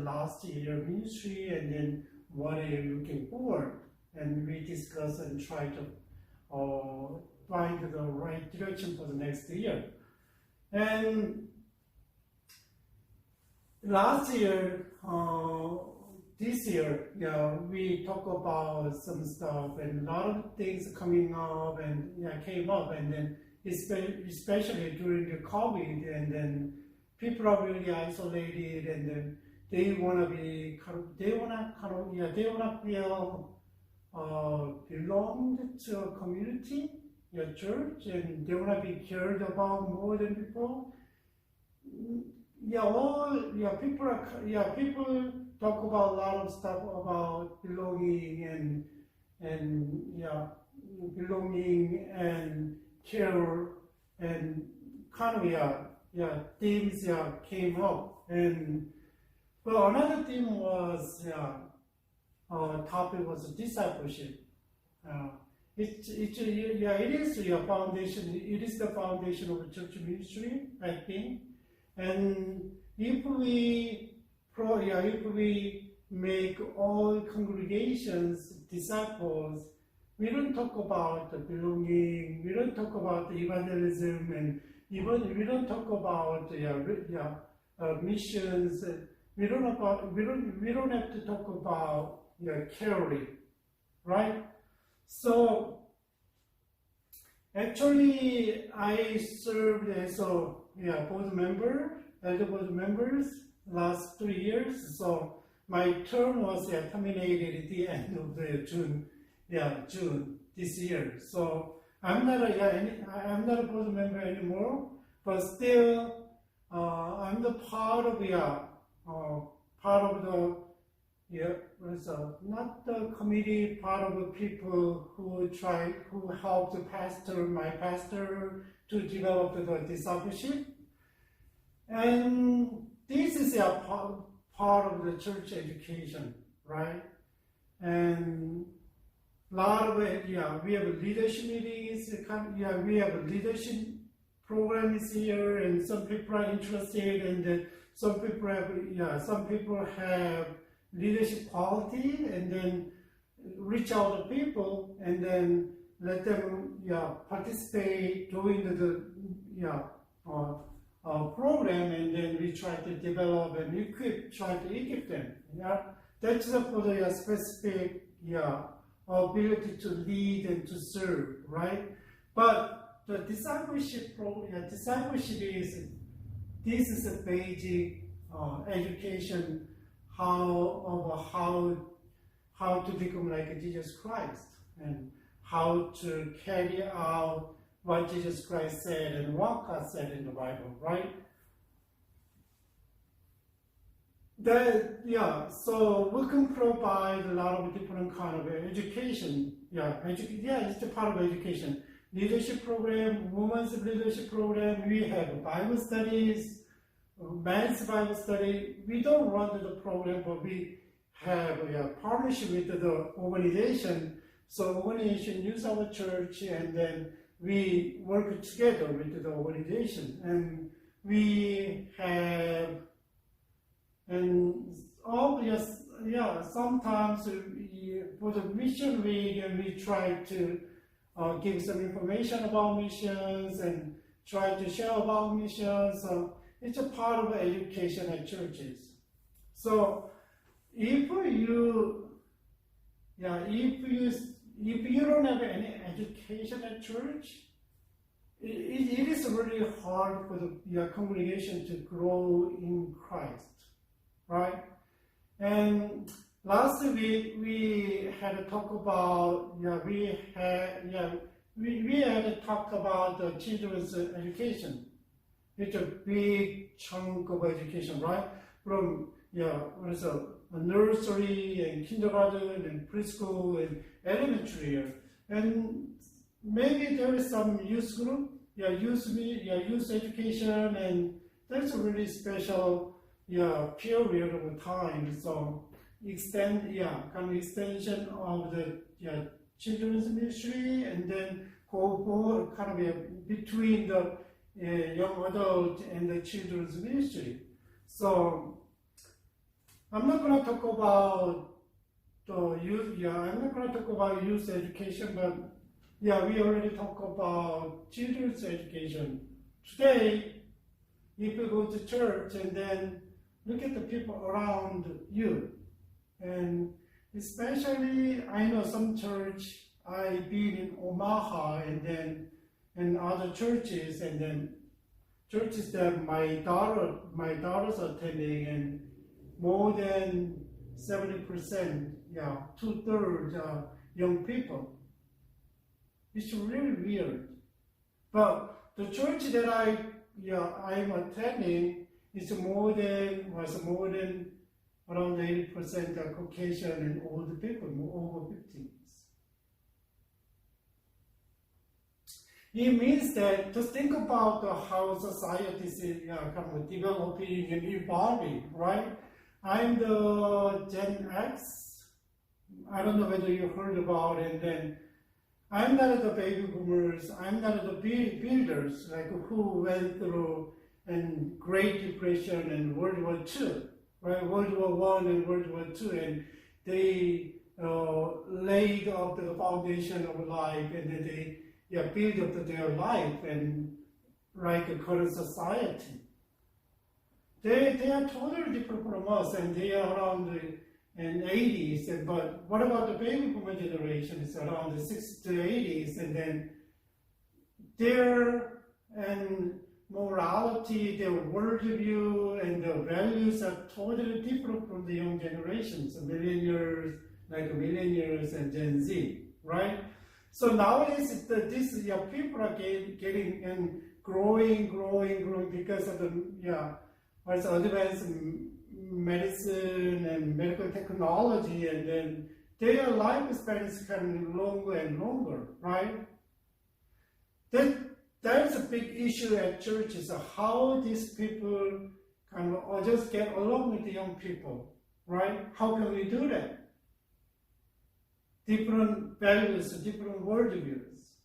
last year ministry, and then what are you looking for? And we discuss and try to find the right direction for the next year. And last year, this year, we talk about some stuff, and a lot of things coming up and came up, and then especially during the COVID, and then people are really isolated, and then they wanna feel belonged to a community, your church, and they wanna be cared about more than before. People talk about a lot of stuff about belonging and care, and kind of themes came up. And well, another theme was topic was discipleship. It is your foundation. It is the foundation of church ministry, I think. And if we make all congregations disciples, we don't talk about the belonging, we don't talk about the evangelism, and even we don't talk about missions. We don't have to talk about caring, right? So actually, I served as a board member, elder board members, last 3 years. So my term was terminated at the end of the June this year. So I'm not a board member anymore, but still I'm the part of not the committee, part of the people who helped my pastor to develop the discipleship. And this is a part of the church education, right? And a lot of it, we have leadership meetings, we have leadership programs here, and some people are interested, and some people have leadership quality, and then reach out to people, and then let them participate during the program, and then we try to develop and try to equip them. That's for the specific ability to lead and to serve, right? But the discipleship program, this is a basic education how to become like Jesus Christ, and how to carry out what Jesus Christ said and what God said in the Bible, right? So we can provide a lot of different kind of education. It's a part of education. Leadership program, women's leadership program. We have Bible studies, men's Bible study. We don't run the program, but we have a partnership with the organization. So organization use our church, and then we work together with the organization, and we have, and sometimes for the mission week, and we try to give some information about missions and try to share about missions. So it's a part of education at churches. So if you don't have any education at church, it is really hard for your congregation to grow in Christ, right? And last week we had to talk about we had to talk about the children's education. It's a big chunk of education, right? From a nursery and kindergarten and preschool and elementary, and maybe there is some youth group, youth education, and that's a really special period of time. So extension of the children's ministry, and then go kind of between the young adult and the children's ministry. So I'm not going to talk about the youth. Yeah, I'm not going to talk about youth education, but yeah, we already talked about children's education. Today, if you go to church and then look at the people around you, and especially I know some church I've been in Omaha and then in other churches and then churches that my daughter's attending, and more than 70%, yeah, 2/3 young people. It's really weird. But the church that I'm attending is more than around 80% are Caucasian and older people, over 50s. It means that just think about how society is kind of developing and evolving, right? I'm the Gen X. I don't know whether you heard about it. And then I'm not the baby boomers. I'm not the builders like who went through and Great Depression and World War II, right? World War I and World War II, and they laid up the foundation of life, and then they build up their life and like the current society. They are totally different from us, and they are around the 80s. But what about the baby boomer generation? It's around the 60s to 80s, and then their morality, their worldview, and their values are totally different from the young generations, millennials, and Gen Z, right? So nowadays, these people are getting and growing because of the advanced medicine and medical technology, and then their lifespan is becoming longer and longer, right? That's a big issue at churches, how these people kind of just get along with the young people, right? How can we do that? Different values, different worldviews.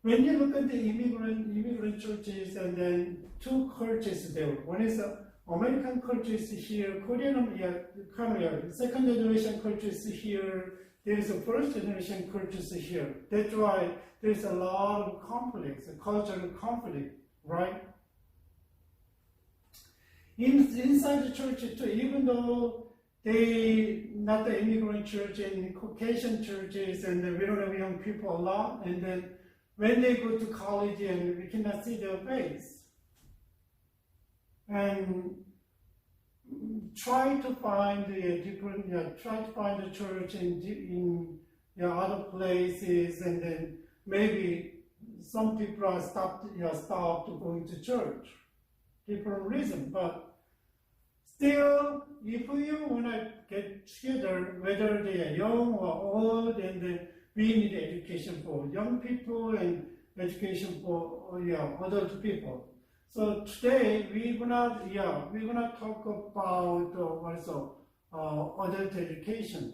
When you look at the immigrant churches, and then two cultures there. One is the American cultures here, Korean, second generation cultures here. There's a first generation cultures here. That's why there's a lot of conflicts, a cultural conflict, right? Inside the church too, even though they not the immigrant church and Caucasian churches, and we don't have young people a lot, and then when they go to college and we cannot see their face, and try to find the church in other places, and then maybe some people are stopped going to church, different reason, but still, if you want to get together, whether they are young or old, and then we need education for young people and education for adult people. So today we're gonna talk about adult education.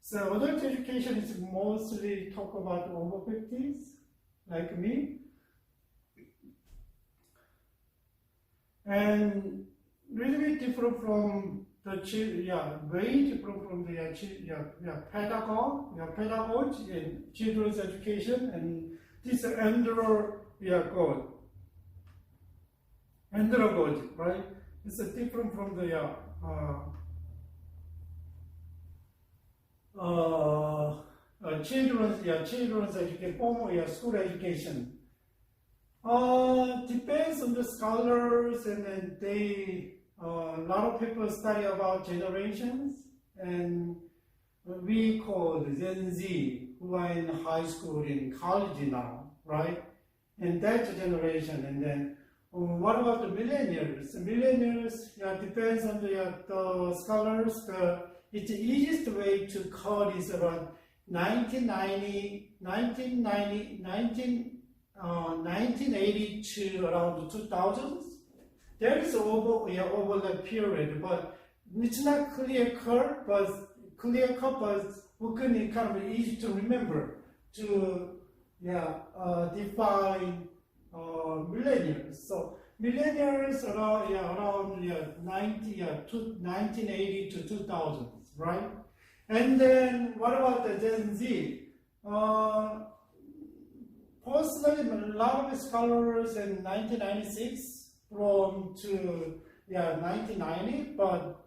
So adult education is mostly talk about over 50s, like me. And really bit different from the way different from the pedagogy and children's education, and this andragogy, right? It's different from the children's education, formal school education. Depends on the scholars, and then a lot of people study about generations, and we call the Gen Z, who are in high school, in college now, right? And that's a generation. And then what about the millennials? The millennials, depends on the scholars. It's the easiest way to call is around 1980 to around the 2000s. There is over the period, but it's not clear cut, but we can kind of easy to remember to define millennials. So millennials around 1980 to 2000, right? And then what about the Gen Z? Personally, a lot of scholars in 1996 from to 1990, but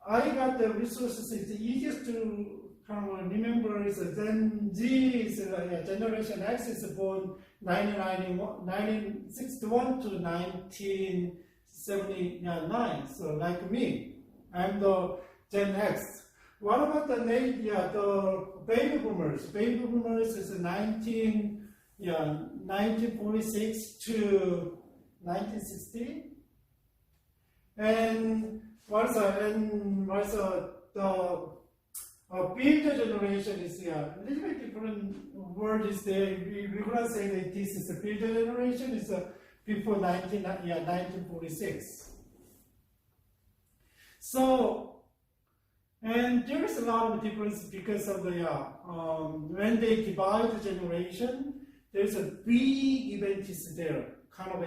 I got the resources. It's easiest to kind of remember is Gen Z is Generation X is born 1961 to 1979. So like me, I'm the Gen X. What about the baby boomers? Baby boomers is 1946 to 1960. And what's the builder generation is a little bit different word is there. We're gonna say that this is a builder generation. It's before 1946. So, and there is a lot of difference because of the when they divide the generation, there's a big event is there, kind of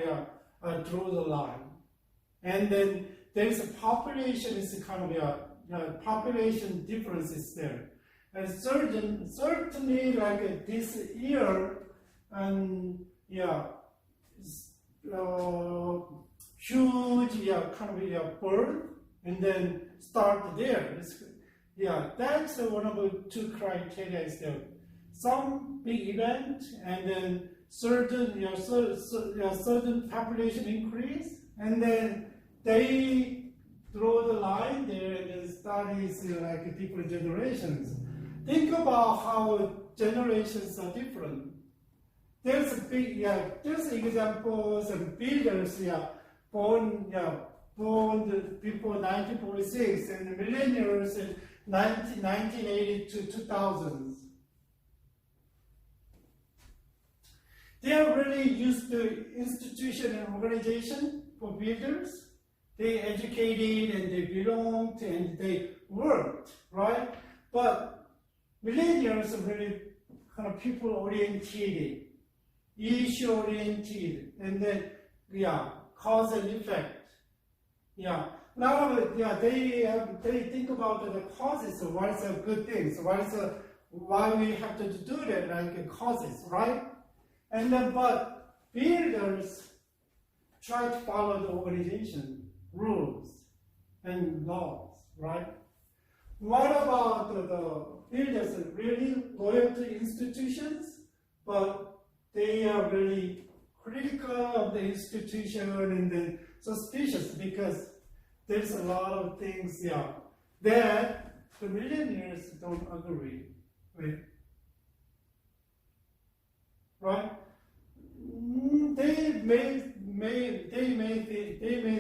draw the line, and then there's a population is kind of population difference is there, and certainly like this year, and huge kind of birth, and then start there. That's one of the two criteria is there. Some big event, and then certain certain population increase, and then they draw the line there and studies like different generations. Think about how generations are different. There's a big there's examples of builders born before 1946 and the millennials in 1980 to 2000s. They are really used to institution and organization for builders. They educated and they belonged and they worked, right? But millennials are really kind of people-oriented, issue-oriented, and then, cause and effect. Now, they think about the causes, so what is a good thing, so why we have to do that, like causes, right? And then, but builders try to follow the organization, rules, and laws, right? What about the builders are really loyal to institutions, but they are really critical of the institution and then suspicious because there's a lot of things that the millennials don't agree with, right? They may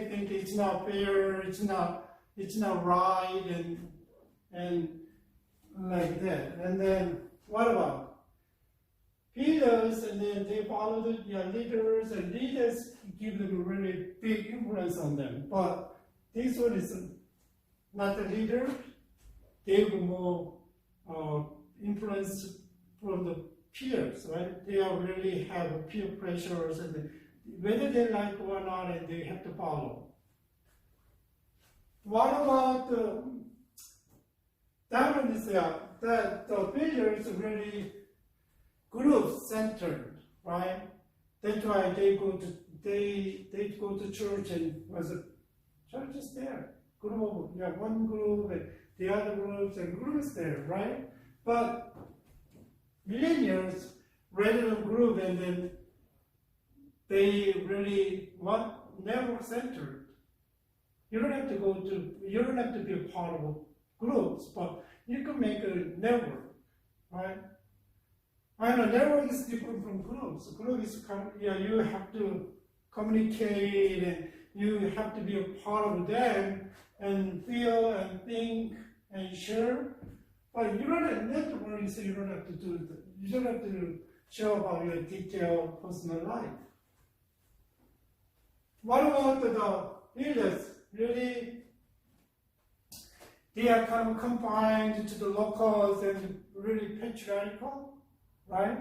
think it's not fair, it's not right, and like that. And then what about leaders? And then they follow the leaders, and leaders give them a really big influence on them. But this one is not the leader. They have more influence from the peers, right? They really have peer pressures, and whether they like or not, and they have to follow. What about that one is that the builders are really group-centered, right? That's why they go to church, and was a church is there. One group and the other groups and groups there, right? But millennials rather than group, and then they really want network-centered. You don't have to be a part of groups, but you can make a network, right? And a network is different from groups. Group is you have to communicate and you have to be a part of them and feel and think and share. But you don't have network, so you don't have to do it. You don't have to show about your detailed personal life. What about the leaders? Really, they are kind of confined to the locals and really patriarchal, right?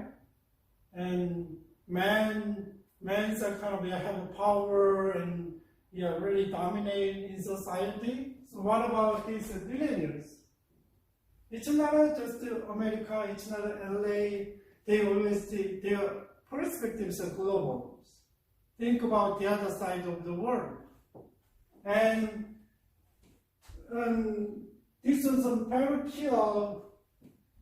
And men men's are kind of have power and really dominate in society. So what about these millennials? It's not just America, it's not LA. They always their perspectives are global. Think about the other side of the world. And this was a parochial.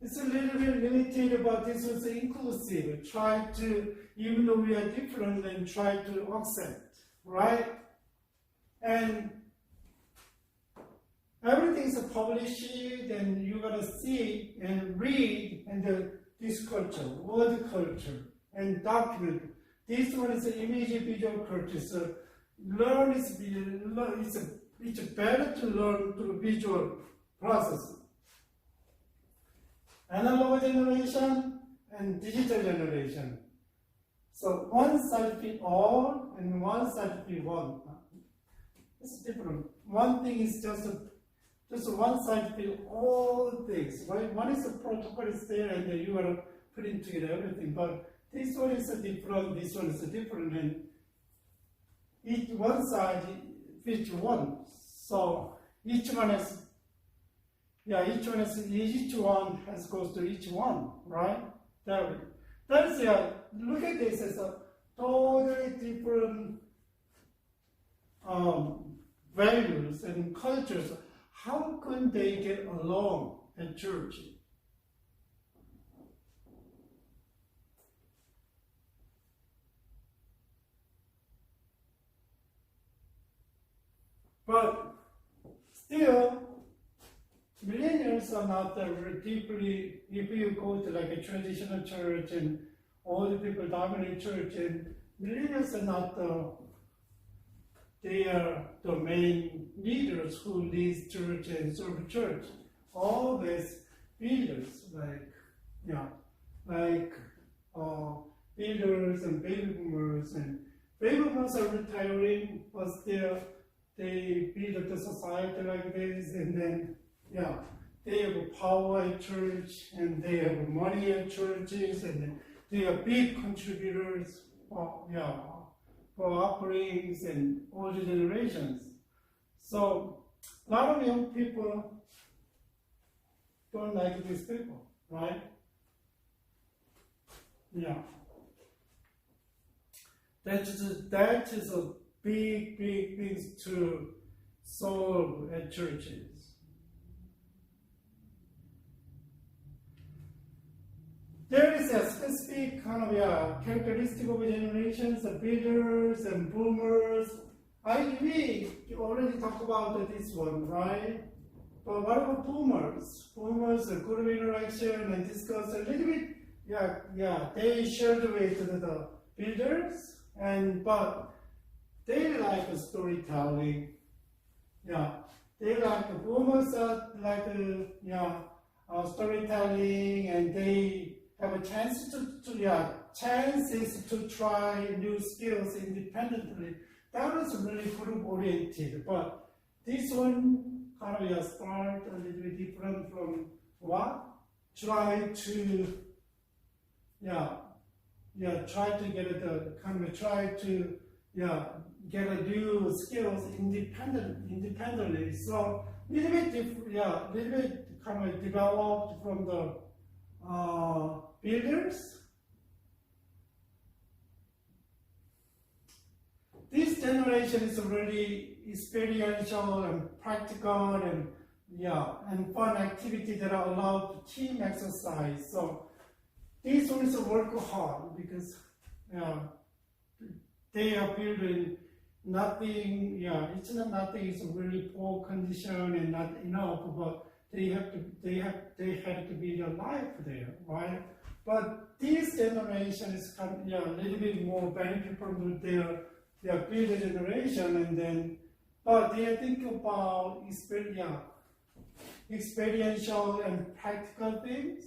It's a little bit limited, but this was inclusive. Try to, even though we are different, then try to accept, right? And everything's published, and you gotta see and read, and this culture, word culture, and document. This one is an image visual culture. So it's better to learn through visual process. Analog generation and digital generation. So one side fit all and one side fit one. It's different. One thing is just one side fit all things, right? One is the protocol is there and then you are putting together everything. But this one is different, this one is different, and each one side fits one. So each one has goes to each one, right? That's look at this as a totally different values and cultures. How can they get along at church? But still, millennials are not very deeply, if you go to like a traditional church and all the people dominate church, and millennials are not they are the main leaders who lead church and serve church. Always builders, builders and baby boomers, and baby boomers are retiring, but still they build the society like this, and then they have power at church, and they have money at churches, and they are big contributors for offerings and all the generations. So a lot of young people don't like these people, right? Yeah. That is a big thing to solve at churches. There is a specific kind of characteristic of generations, the builders and boomers. We already talked about this one, right? But what about boomers? Boomers, a good interaction and discuss a little bit. They shared with the builders, but they like storytelling. They like the boomers like storytelling, and they have a chance chances to try new skills independently. That was really group oriented, but this one kind of start a little bit different from what? Try to get a new skills independently. So little bit kind of developed from the builders. This generation is really experiential and practical and fun activity that are allowed to team exercise. So these ones work hard because they are building nothing. It's not nothing. It's a really poor condition and not enough. But they had to build a life there, right? But this generation is kind of, a little bit more benefit from their builder generation, and then, but they think about experiential and practical things.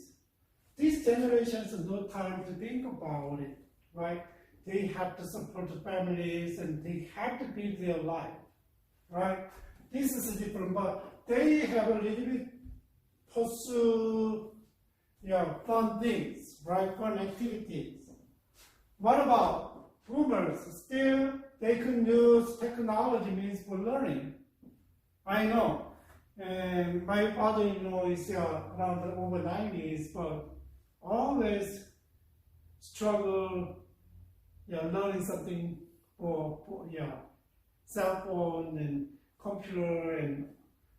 This generation has no time to think about it, right? They have to support the families and they have to build their life, right? This is different, but they have a little bit pursue fun things, right? Fun activities. What about boomers still they can use technology means for learning. I know. And my father-in-law is around over 90s, but always struggle learning something for cell phone and computer, and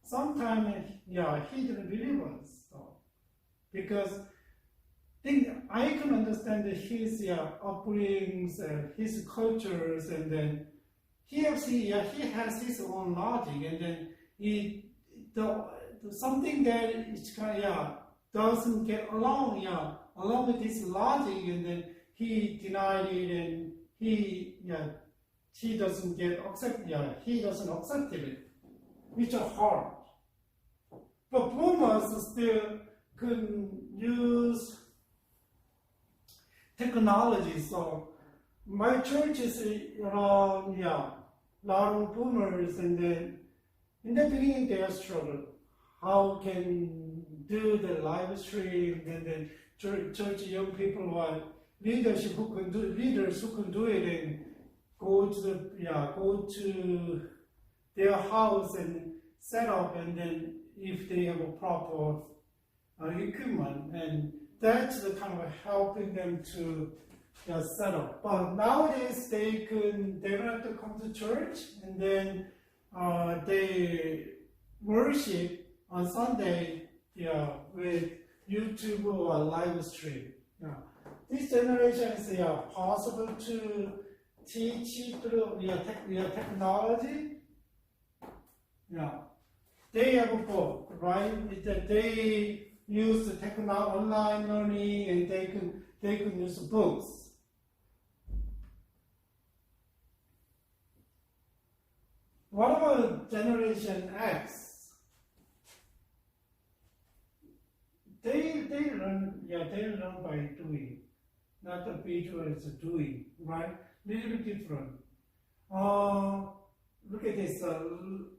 sometimes he didn't believe us. So, because I can understand his upbringings and his cultures, and then he has his own logic, and then something that is kind of doesn't get along with this logic, and then he denied it, and he doesn't accept it, which is hard. But boomers still can use technology. So my church is around a lot of boomers, and then in the beginning they struggle. How can do the live stream, and then church young people want leaders who can do it, and go to their house and set up, and then if they have a proper equipment, and that's the kind of helping them to set up. But nowadays they don't have to come to church, and then they worship on Sunday with YouTube or live stream. This generation is possible to teach through technology. They have both, right? They use the online learning, and they can use books. What about Generation X? They learn by doing, not the visual, it's doing, right? Little bit different. Look at this.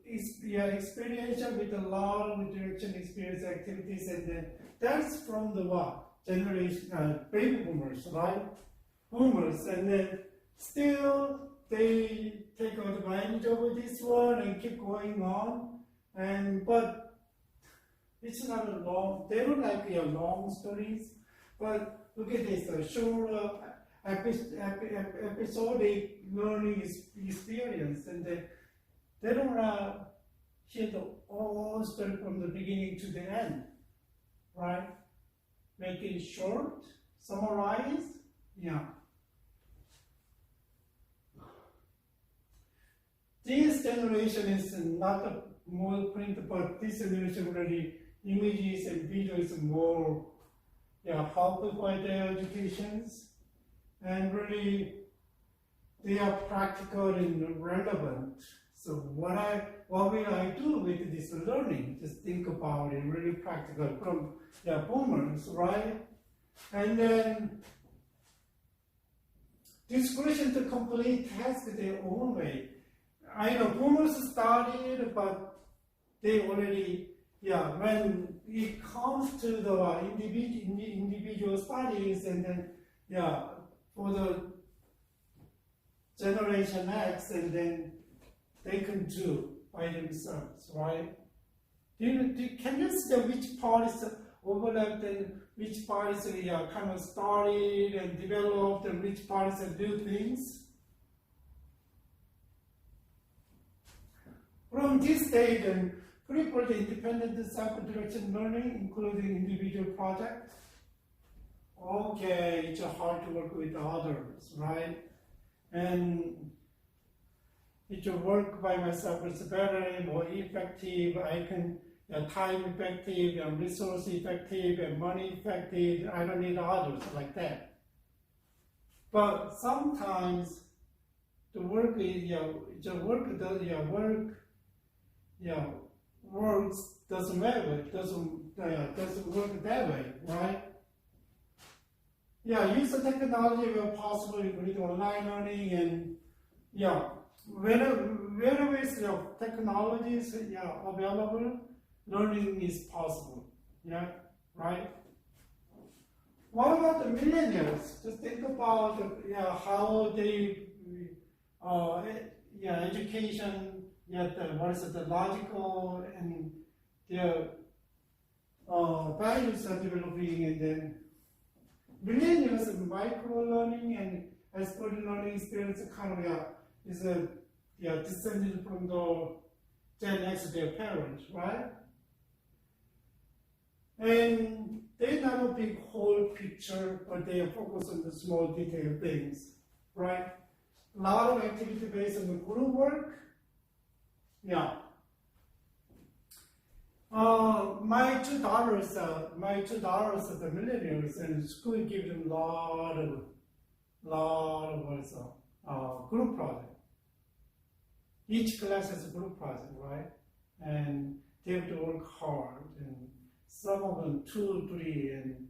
Experiential with a lot of direction experience activities, and then that's from the what? Generation baby boomers, right? Boomers, and then still they take advantage of this one and keep going on, but it's not a long. They don't like long stories, but look at this. Short episodic learning experience, and they don't hear the whole story from the beginning to the end, right? Make it short, summarize, This generation is not a more print, but this generation already images and videos more helpful for their educations, and really they are practical and relevant. So what will I do with this learning? Just think about it, really practical from boomers, right? And then discretion to complete tasks their own way. I know boomers started, but they already, when it comes to the individual studies, and then, for the Generation X, and then they can do by themselves, right? Can you see which parts overlapped and which parts kind of started and developed, and which parts do things? From this stage, and prepare the independent self-direction learning, including individual projects. Okay, it's hard to work with others, right? And it's work by myself is better, more effective. I can time effective, and resource effective, and money effective. I don't need others like that. But sometimes the work is works doesn't matter. It doesn't work that way, right? Use the technology where possible, including online learning, and wherever is technologies available, learning is possible. Right? What about the millennials? Just think about how they, education, the logical and their values are developing, and then millennials, micro learning and expert learning experience kind of is descended from the Gen X, their parents, right? And they not a big whole picture, but they are focused on the small detailed things, right? A lot of activity based on the group work. Yeah. My two daughters are the millennials, and school gives them a lot of group project. Each class has a group project, right? And they have to work hard, and some of them 2, 3, and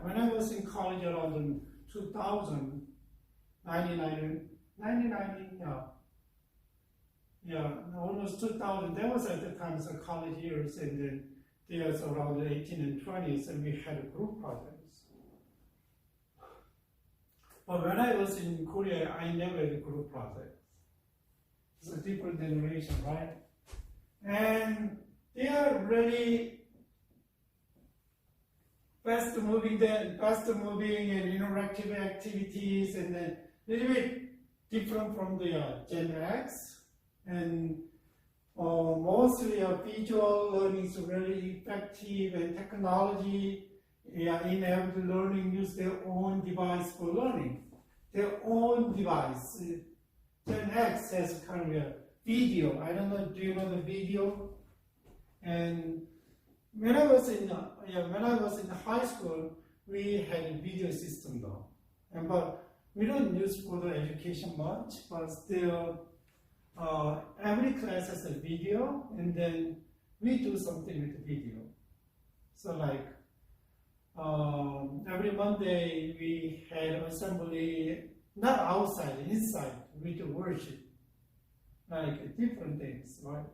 when I was in college around 2000, 1990, almost 2000, that was at the time the college years, and then there was around 18 and 20s, and we had group projects. But when I was in Korea, I never had a group project. It's a different generation, right? And they are really fast moving and interactive activities, and then a little bit different from the Gen X. And mostly visual learning is really effective, and technology enabled learning use their own device for learning. Their own device. Gen X has kind of a video. I don't know, do you know the video? And when I was in high school, we had a video system though. But we don't use for the education much, but still every class has a video, and then we do something with the video. So like every Monday we had assembly, not outside, inside, we do worship, like different things, right?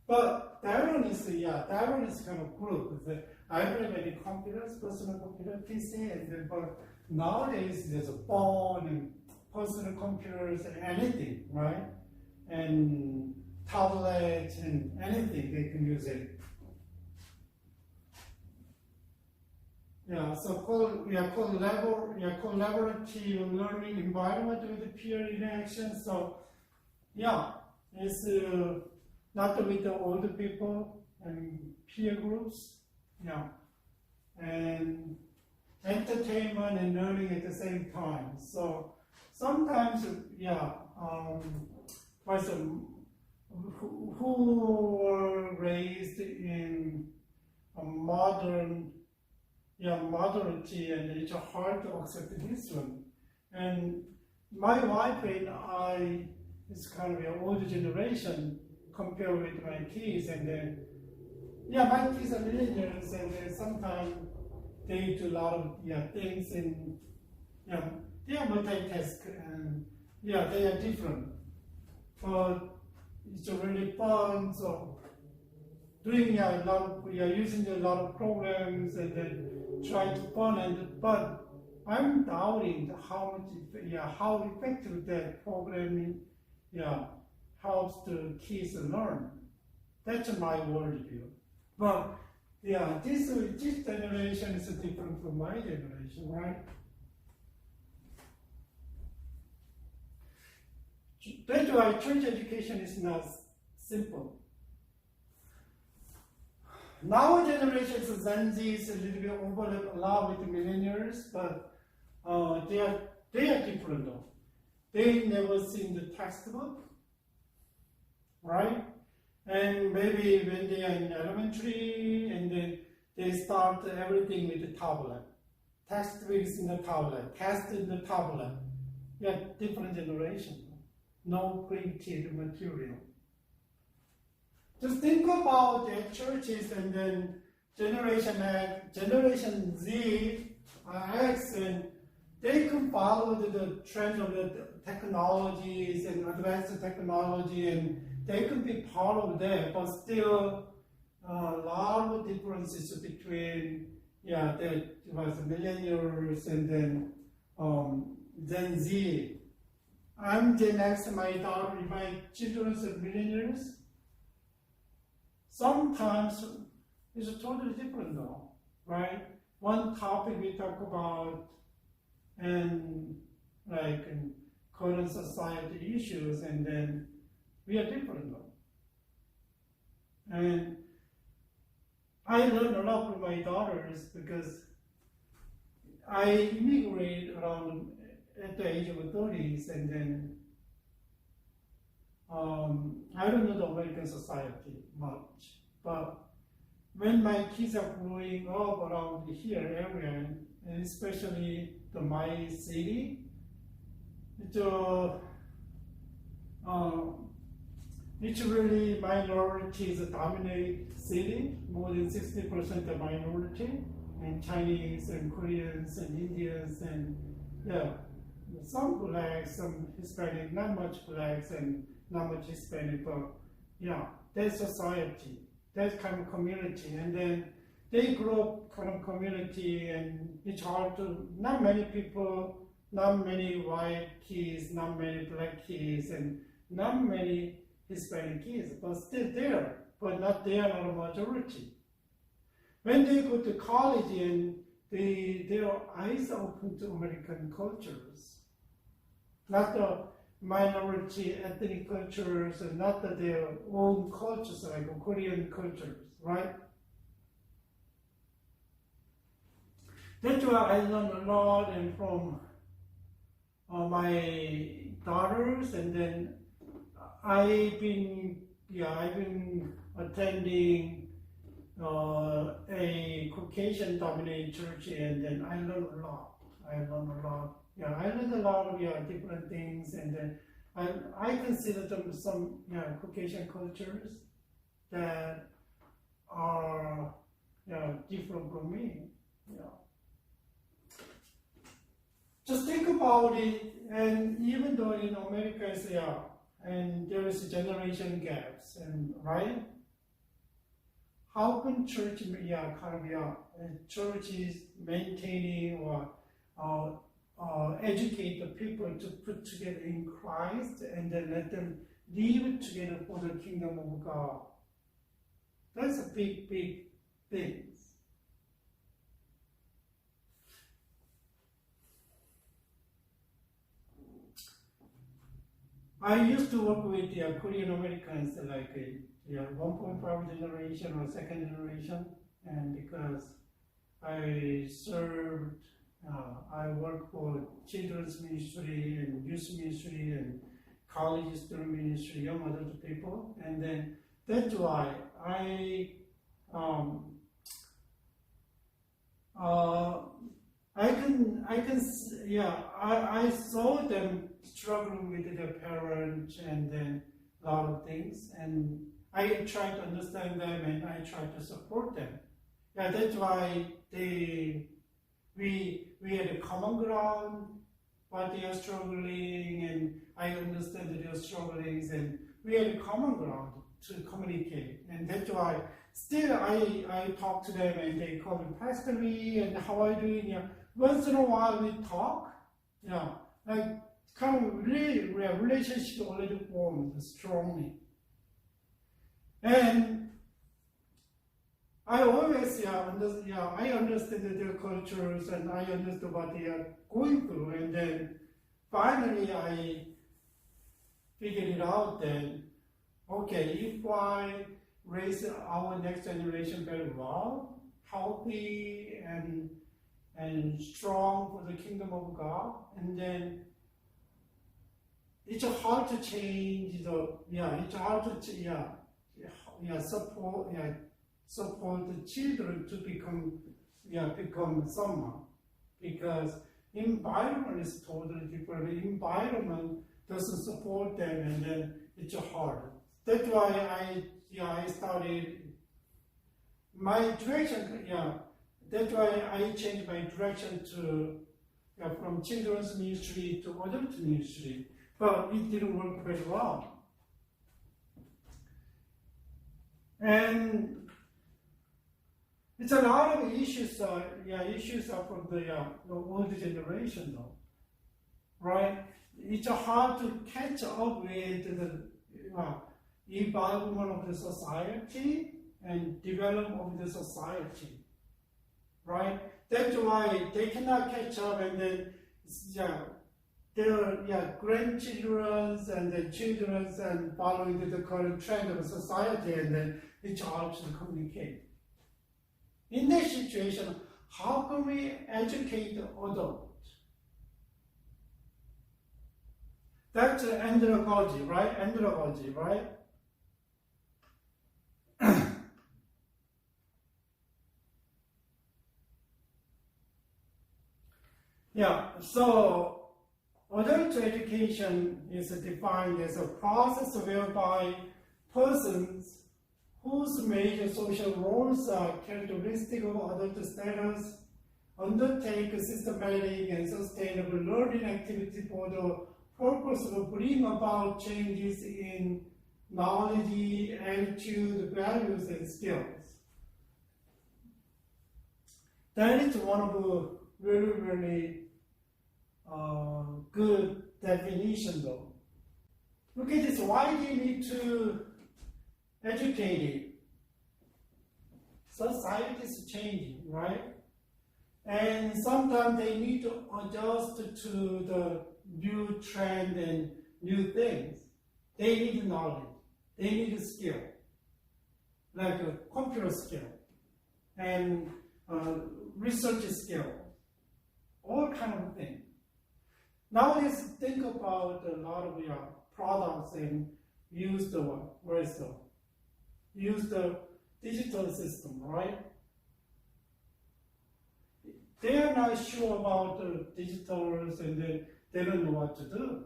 But Darren is kind of group. I don't have any computers, personal computer, PC, and then, but nowadays there's a phone and personal computers and anything, right? And tablets and anything, they can use it. So collaborative learning environment with peer interaction. So it's not with the older people and peer groups, and entertainment and learning at the same time. So sometimes, who were raised in a modernity, and it's hard to accept this one. And my wife and I is kind of an older generation compared with my kids, and then my kids are millennials, and then sometimes they do a lot of things, and they are multitask, and they are different, but it's really fun. So doing using a lot of programs, and then trying to fun, but I'm doubting how effective that programming helps the kids learn. That's my worldview. But this generation is different from my generation, right? That's why church education is not simple. Now generations of Gen Z is a little bit overlap a lot with the millennials, but they are different though. They never seen the textbook, right? And maybe when they are in elementary, and then they start everything with the tablet. Textbook is in the tablet, test in the tablet. Different generation. No printed material. Just think about the churches, and then Generation Z, X, and they can follow the trend of the technologies and advanced technology, and they can be part of that, but still a lot of differences between, there was millennials and then Gen Z. I'm Gen X, my children are millennials. Sometimes it's totally different though, right? One topic we talk about and like current society issues, and then we are different though. And I learned a lot from my daughters because I immigrated around at the age of 30s, and then I don't know the American society much, but when my kids are growing up around here area, and especially my city, it's really minorities dominate city, more than 60% of minority, and Chinese and Koreans and Indians and some blacks, some Hispanic, not much blacks and not much Hispanic, but that's society, that kind of community. And then they grew up kind of community, and it's hard to, not many people, not many white kids, not many black kids, and not many Hispanic kids, but still there, but not there are a majority. When they go to college and their eyes are open to American cultures, not the minority ethnic cultures, and not their own cultures like Korean cultures, right? That's why I learned a lot and from my daughters, and then I've been attending a Caucasian-dominated church, and then I learned a lot. I learned a lot of different things, and then I consider them some Caucasian cultures that are different from me. Just think about it, and even though in America is and there is generation gaps, and right? How can church church is maintaining or educate the people to put together in Christ, and then let them live together for the kingdom of God? That's a big thing. I used to work with Korean Americans, like 1.5 generation or second generation, and because I served, I worked for children's ministry and youth ministry and college student ministry, young adult people, and then that's why I saw them struggling with their parents and then a lot of things, and I try to understand them and I try to support them. That's why we had a common ground, what they are struggling, and I understand their strugglings, and we had a common ground to communicate, and that's why still I talk to them, and they call me Pastor Lee, and how are you doing? Once in a while we talk, like kind of really relationship already formed strongly. And I always I understand their cultures, and I understand what they are going through, and then finally I figured it out that, okay, if I raise our next generation very well, healthy and strong for the kingdom of God, and then it's hard to change it's hard to support the children to become someone, because environment is totally different. The environment doesn't support them, and then it's hard. That's why I started my direction. That's why I changed my direction to from children's ministry to adult ministry, but it didn't work very well. And It's a lot of issues, issues are from the old generation though, right? It's hard to catch up with the evolvement of the society and development of the society, right? That's why they cannot catch up, and then their grandchildren and their children and following the current trend of society, and then it's hard to communicate. In that situation, how can we educate the adult? That's andragogy, right? Andragogy, right? So adult education is defined as a process whereby persons whose major social roles are characteristic of adult status undertake systematic and sustainable learning activity for the purpose of bringing about changes in knowledge, attitude, values, and skills. That is one of the very, very good definition though. Look at this, why do you need to educate it? Society is changing, right? And sometimes they need to adjust to the new trend and new things. They need knowledge, they need skill, like a computer skill and research skill, all kind of things. Nowadays, think about a lot of your products and use the digital system, right? They are not sure about the digitals, and they don't know what to do.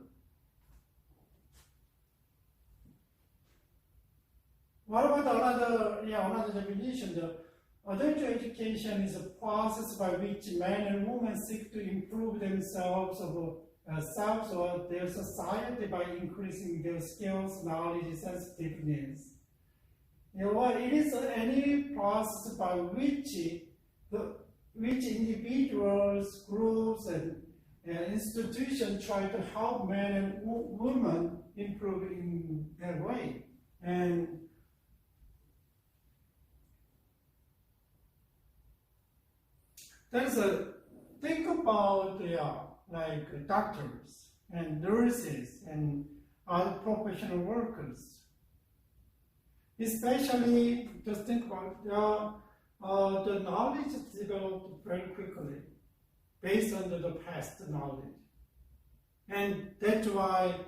What about another definition? The adult education is a process by which men and women seek to improve themselves or their society by increasing their skills, knowledge, sensitiveness. It is any process by which individuals, groups, and institutions try to help men and women improve in their way. And think about like doctors and nurses and other professional workers. Especially, just think about the knowledge is developed very quickly based on the past knowledge. And that's why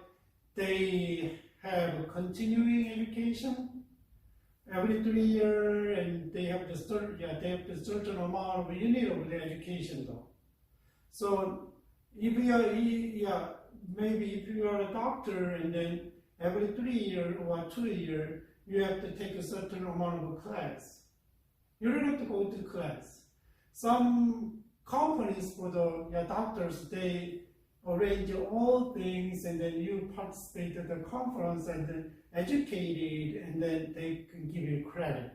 they have continuing education every 3 years, and they have the certain amount of unit of the education though. So if you are maybe if you are a doctor, and then every 3 years or 2 years you have to take a certain amount of class. You don't have to go to class. Some companies for the doctors, they arrange all things, and then you participate at the conference and then educated, and then they can give you credit.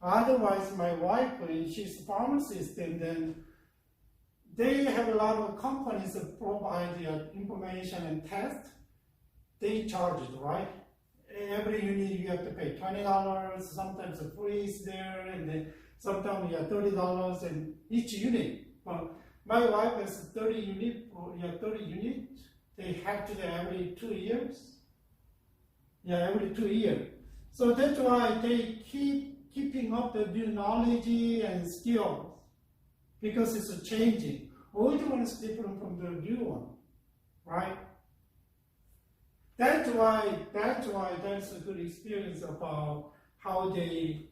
Otherwise, my wife, she's a pharmacist, and then they have a lot of companies that provide the information and test. They charge it, right? Every unit you have to pay $20, sometimes the free is there, and then sometimes you have $30 in each unit. Well, my wife has 30 units. They have to do every 2 years. Every 2 years. So that's why they keeping up the new knowledge and skills, because it's changing. Old one is different from the new one, right? That's why that's a good experience about how they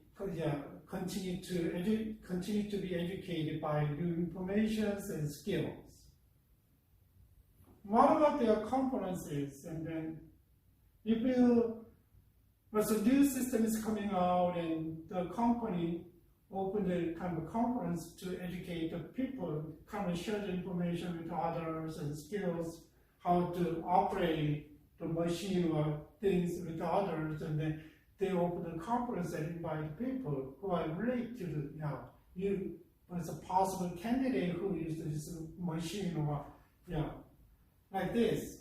continue to be educated by new information and skills. What about their conferences? And then if a new system is coming out and the company open a kind of conference to educate the people, kind of share the information with others and skills, how to operate the machine or things with others, and then they open a conference and invite people who are related to the, you was a possible candidate who used this machine or, like this.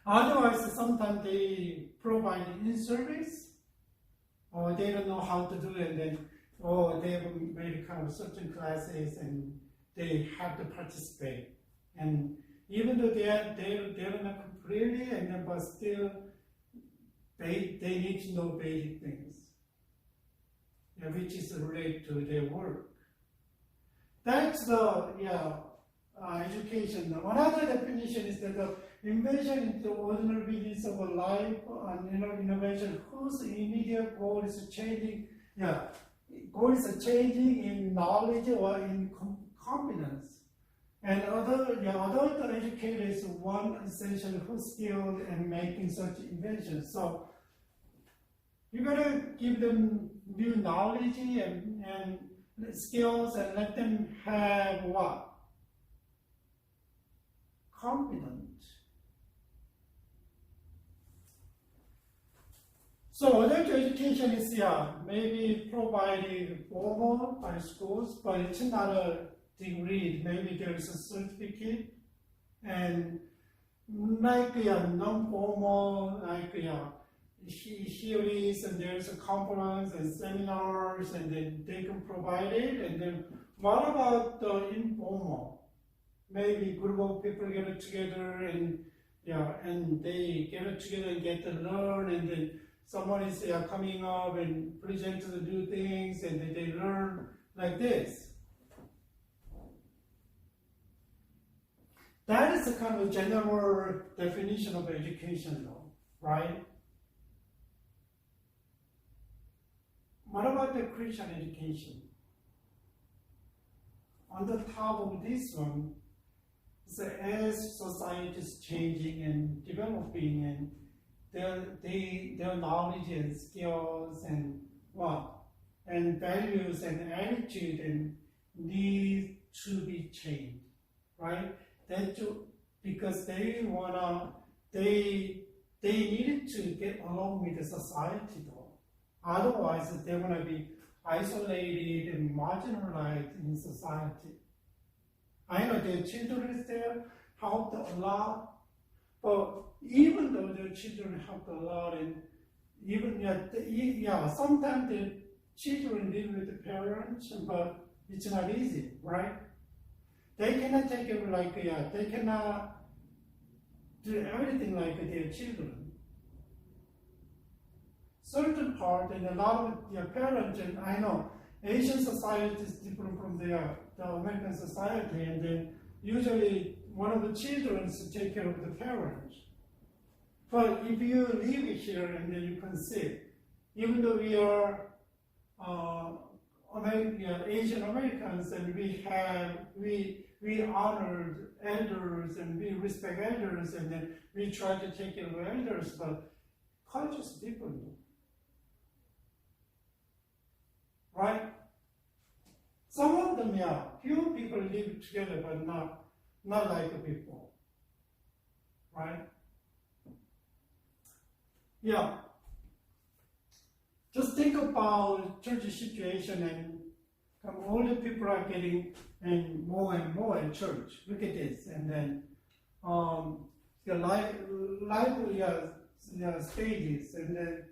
Otherwise, sometimes they provide in-service, or they don't know how to do it, and then, or they have made kind of certain classes and they have to participate. And even though they're not completely, and then, but still, they need to know basic things, which is related to their work. That's the education. Another definition is that the invention into ordinary business of a life and innovation whose immediate goal is changing. Goal is changing in knowledge or in competence. And adult educator is one essential who's skilled in making such inventions. So you gotta give them new knowledge and skills and let them have what? Competent. So adult education is maybe provided formal by schools, but it's not a degree. Maybe there is a certificate, and like non-formal, like theories, and there's a conference and seminars, and then they can provide it. And then what about the informal? Maybe group of people get together and they get together and get to learn, and then someone is coming up and present to new things, and then they learn like this. That is a kind of general definition of education, though, right? What about the Christian education? On the top of this one, so as society is changing and developing, and their knowledge and skills and and values and attitude and need to be changed, right? Because they needed to get along with the society, though. Otherwise, they're gonna be isolated and marginalized in society. I know their children is there, helped a lot, but even though their children helped a lot, and even sometimes the children live with the parents, but it's not easy, right? They cannot take it they cannot do everything like their children. Certain part, and a lot of their parents, and I know Asian society is different from the American society, and then usually one of the children take care of the parents. But if you live here and then you can see, even though we are Asian Americans, and we honor elders and we respect elders, and then we try to take care of elders, but culture is different, right? Some of them, few people live together, but not like before, right? Just think about church situation, and all the people are getting and more in church. Look at this, and then the life stages, and then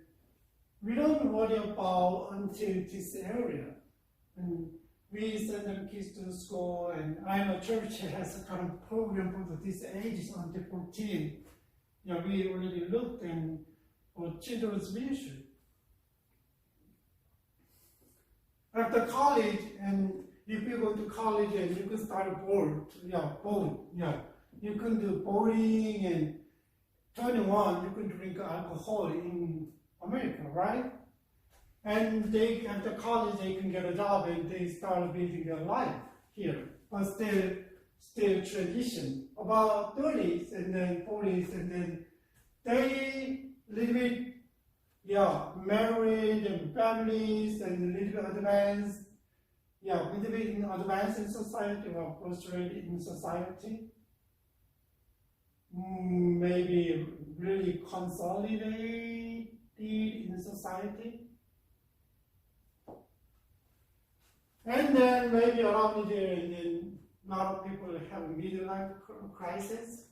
we don't worry about until this area. And we send them kids to school, and I know church has a kind of program for this age until 14. We already looked for children's ministry. After college, and if you go to college and you can start a boat. You can do boating, and 21, you can drink alcohol in America, right? And after college, they can get a job and they start building their life here, but still transition. About 30s and then 40s, and then they little bit, married and families, and a little bit advanced, little bit advanced in society or frustrated in society. Maybe really consolidate need in society. And then maybe around there, and then a lot of people have midlife crisis.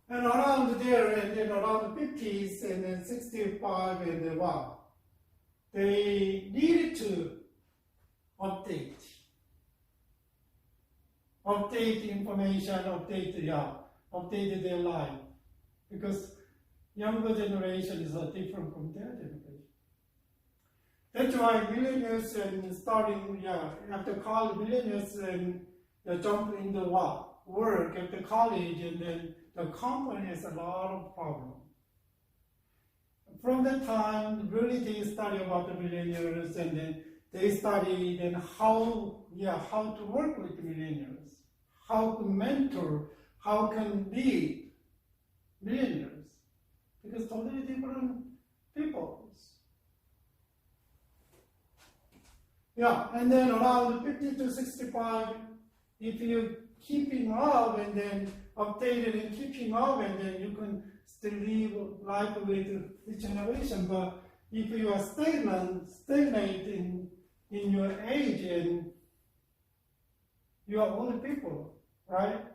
And around there, and then around the 50s, and then 65, and then what? They needed to update information, update their life. Because younger generation is different from their generation. That's why millennials and starting, after college, millennials and jump in the work after college, and then the company has a lot of problems. From that time, really they study about the millennials, and then they study then how to work with the millennials, how to mentor, how can lead millennials, because totally different people. And then around 50 to 65, if you keeping up and then updated and keeping up, and then you can still live life with the generation. But if you are stagnant in your age, and you are old people, right?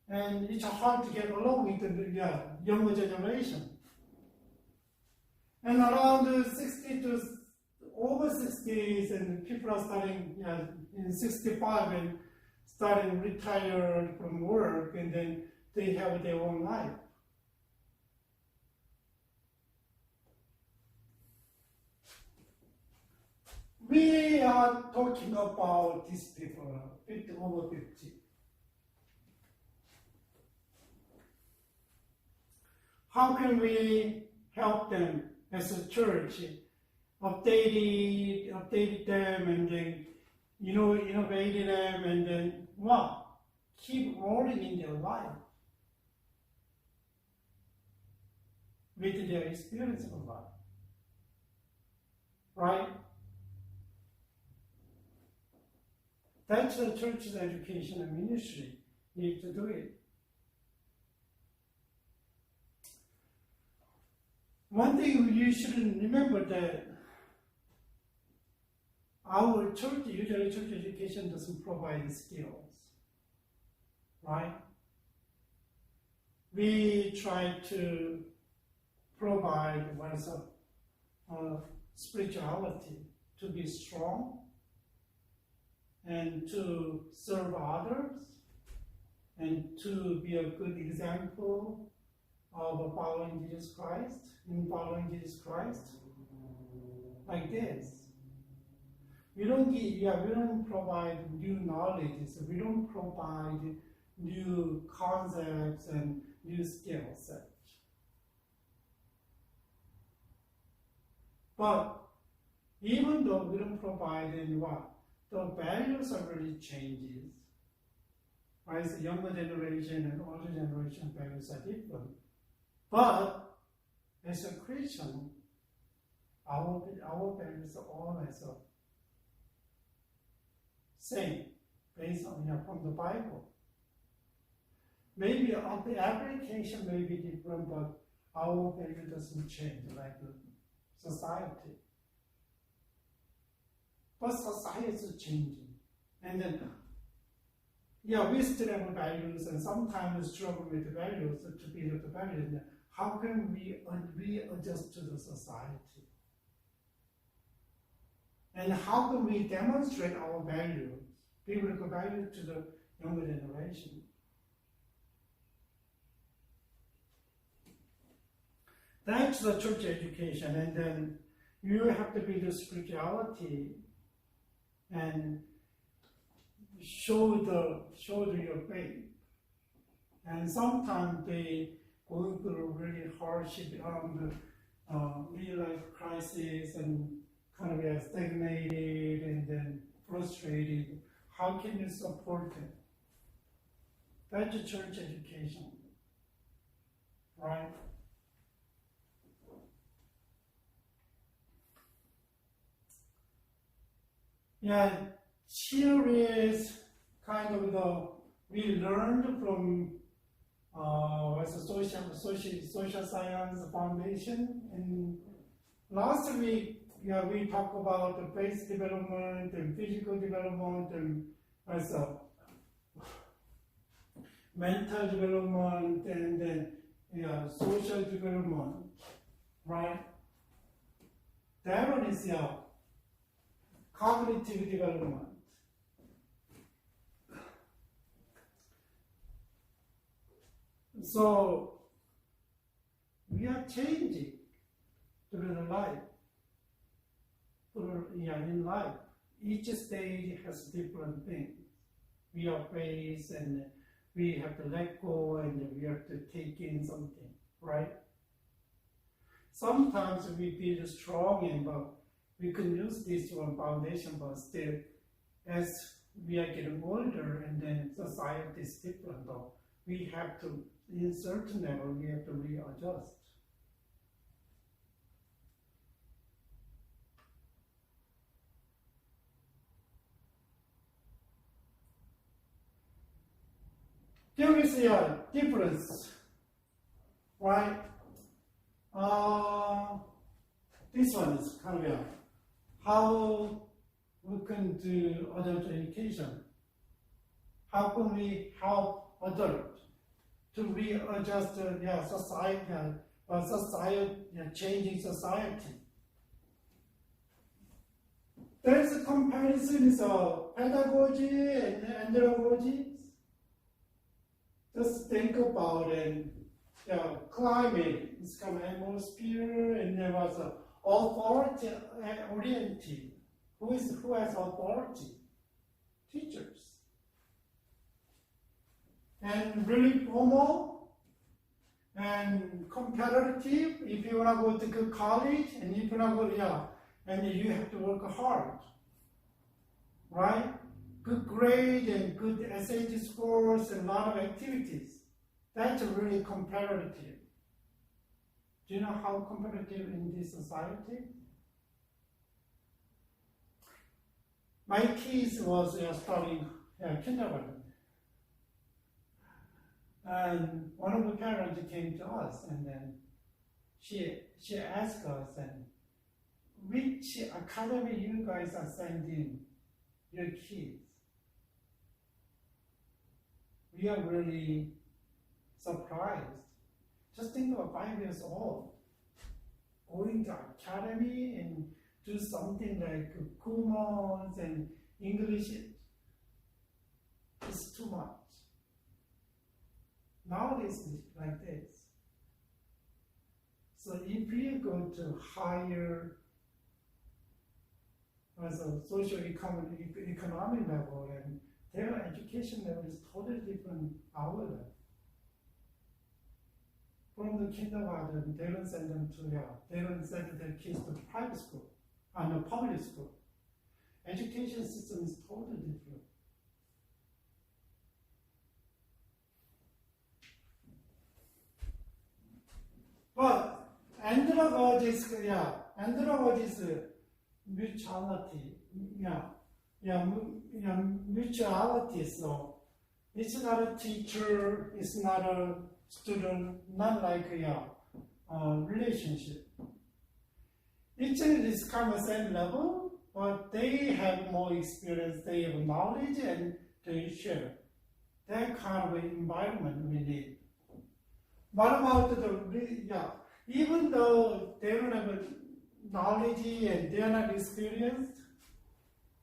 And it's hard to get along with the younger generation. And around 60 to over 60s, and people are starting in 65 and starting retired from work, and then they have their own life. We are talking about these people, 50 over 50. How can we help them as a church? Updated them, and then innovated them, and then keep rolling in their life with their experience of life, right? That's the church's education and ministry need to do it. One thing you should remember that our church, usually church education doesn't provide skills, right? We try to provide spirituality, to be strong and to serve others and to be a good example of following Jesus Christ, like this. We don't provide new knowledge, we don't provide new concepts and new skill sets. But even though we don't provide the values are really changes. Right? The younger generation and older generation values are different. But as a Christian, our values are always same, based on from the Bible. Maybe the application may be different, but our value doesn't change like society. But society is changing, and then we still have values, and sometimes struggle with the values to be the values. How can we readjust to the society? And how can we demonstrate our values, biblical values, to the younger generation? That's the church education, and then you have to be the spirituality and show your faith. And sometimes they going through really hardship around real life crisis and kind of stagnated and then frustrated. How can you support them? That's a church education, right? Here is kind of we learned from what's the social science foundation. And last week, we talked about the base development and physical development and also mental development and then social development, right? That one is cognitive development. So we are changing through the life. In life, each stage has different things. We are faced and we have to let go and we have to take in something, right? Sometimes we feel strong, but we can use this one foundation, but still, as we are getting older and then society is different, though, we have to, in certain level, we have to readjust. There is a difference, right? This one is kind of how we can do adult education. How can we help adults to readjust changing society? There's a comparison of pedagogy and andragogy. Just think about it. Climate is kind of atmosphere, and there was authority oriented. Who has authority? Teachers. And really formal and competitive. If you want to go to good college, and if you want to go, and you have to work hard, right? Good grade and good SAT scores and a lot of activities. That's really competitive. Do you know how competitive in this society? My kids was studying kindergarten. And one of the parents came to us and then she asked us, and which academy you guys are sending your kids? We are really surprised. Just think about 5 years old, going to academy and do something like Kumons and English. It's too much. Nowadays it's like this. So if you go to higher as a socio-economic level, and their education level is totally different our level. From the kindergarten, they don't send them to they don't send their kids to private school, and public school. Education system is totally different. But andragogy is mutuality, mutuality. So it's not a teacher, it's not a student, not like relationship. Each is kind of same level, but they have more experience, they have knowledge, and they share. That kind of environment we need. What about even though they don't have knowledge and they are not experienced,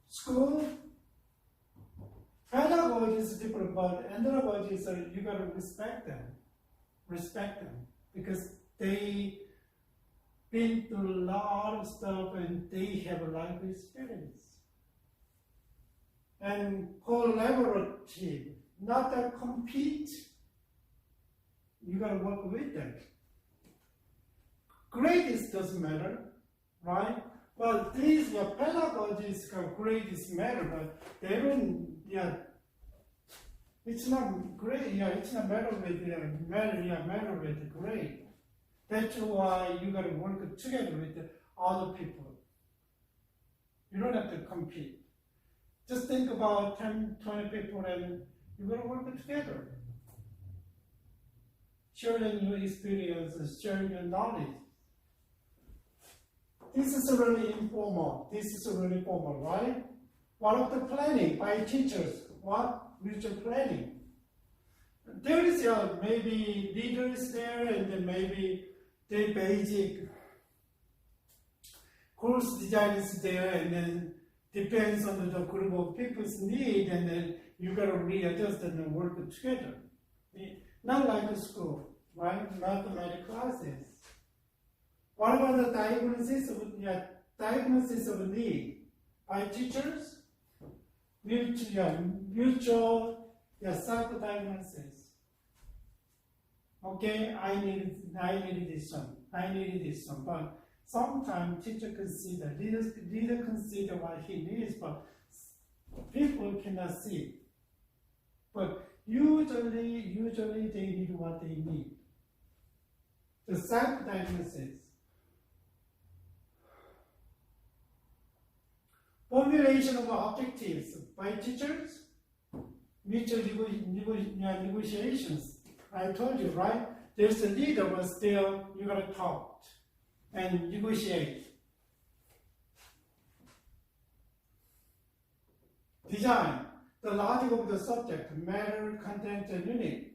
school, pedagogy is different, but andragogy is you got to respect them, because they been through a lot of stuff and they have a life experience. And collaborative, not that compete. You got to work with them. Grades doesn't matter, right? But these pedagogies grades matter, but they don't. It's not great. It's not matter with the grade. That's why you got to work together with the other people. You don't have to compete. Just think about 10, 20 people, and you got to work together. sharing your experiences, sharing your knowledge. This is really informal. This is really formal, right? What of the planning by teachers? What? Mutual planning. There is maybe leaders there, and then maybe the basic course design is there, and then depends on the group of people's need, and then you gotta readjust and then work together. Not like a school, right? Mathematics classes. What about the diagnosis of need by teachers? Mutual self-diagnosis. Okay, I need this one, but sometimes teacher consider, leader consider what he needs, but people cannot see it. But usually they need what they need. The self-diagnosis. Formulation of objectives by teachers, mutual negotiations. I told you, right? There's a leader, but still you gotta talk and negotiate. Design, the logic of the subject, matter, content, and unit.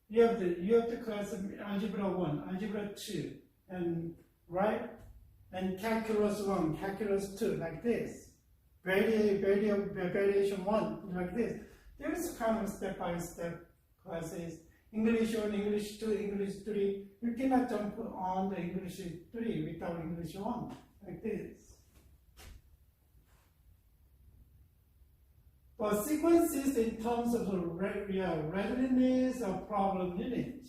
You have the class of algebra 1, algebra 2, and right? And calculus 1, calculus 2, like this. Variation 1, like this. There is kind of step-by-step classes. English 1, English 2, English 3. You cannot jump on the English 3 without English 1, like this. But sequences in terms of the readiness of problem unit.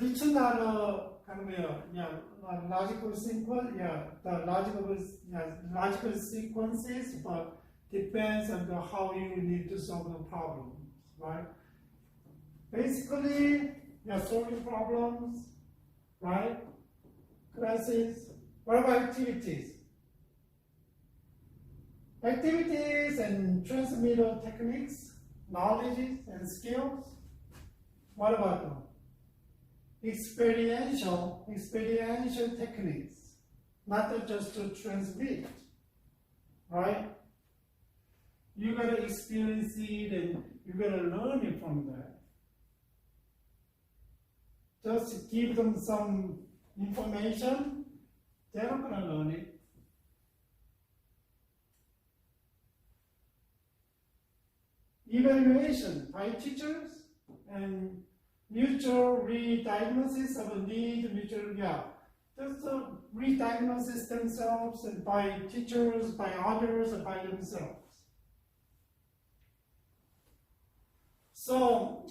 It's not a kind of logical sequence, logical sequences, but depends on how you need to solve the problem, right? Basically, solving problems, right? Classes. What about activities? Activities and transmittal techniques, knowledge and skills. What about them? Experiential techniques, not just to transmit, right? You gotta experience it and you gotta learn it from that. Just give them some information, they're not gonna learn it. Evaluation by teachers and mutual re-diagnosis of a need, just re-diagnosis themselves and by teachers, by others, and by themselves. So,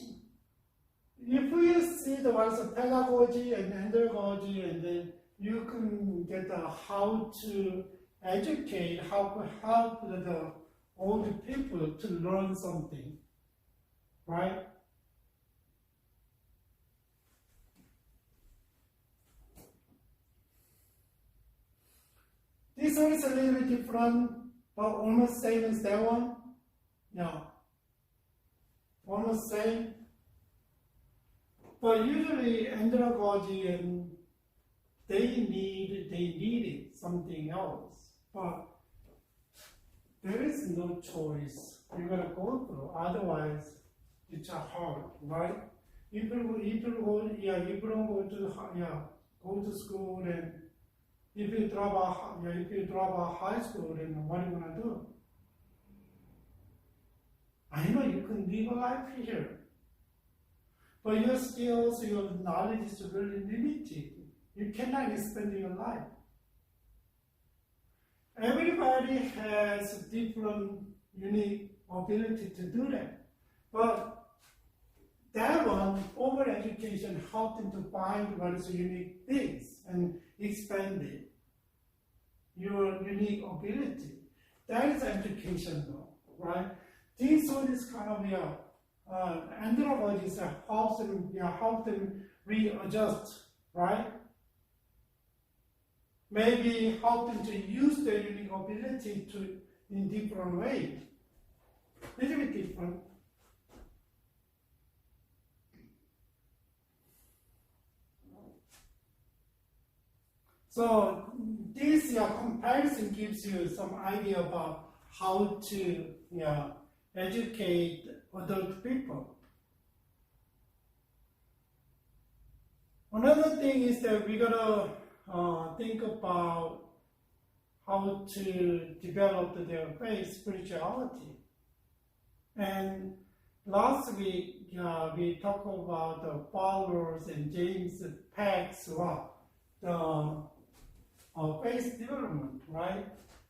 if you see the words of pedagogy and andragogy, and then you can get how to educate, how to help the older people to learn something, right? This one is a little bit different, but almost same as that one. Yeah, almost same. But usually andragogy and they needed something else, but there is no choice. You're gonna go through. Otherwise, it's hard, right? If you go to school, and if you drop out high school, then what are you gonna do? I know you can live a life here, but your skills, your knowledge is really limited. You cannot expand your life. Everybody has different, unique ability to do that. But that one, formal education helped them to find what is unique things and expand it. Your unique ability. That is education though, right? This one is kind of andragogy help them readjust, right? Maybe help them to use their unique ability in different ways. A little bit different. So this comparison gives you some idea about how to educate adult people. Another thing is that we gotta think about how to develop their faith, spirituality. And last week we talked about the followers and James Pack's the faith development, right?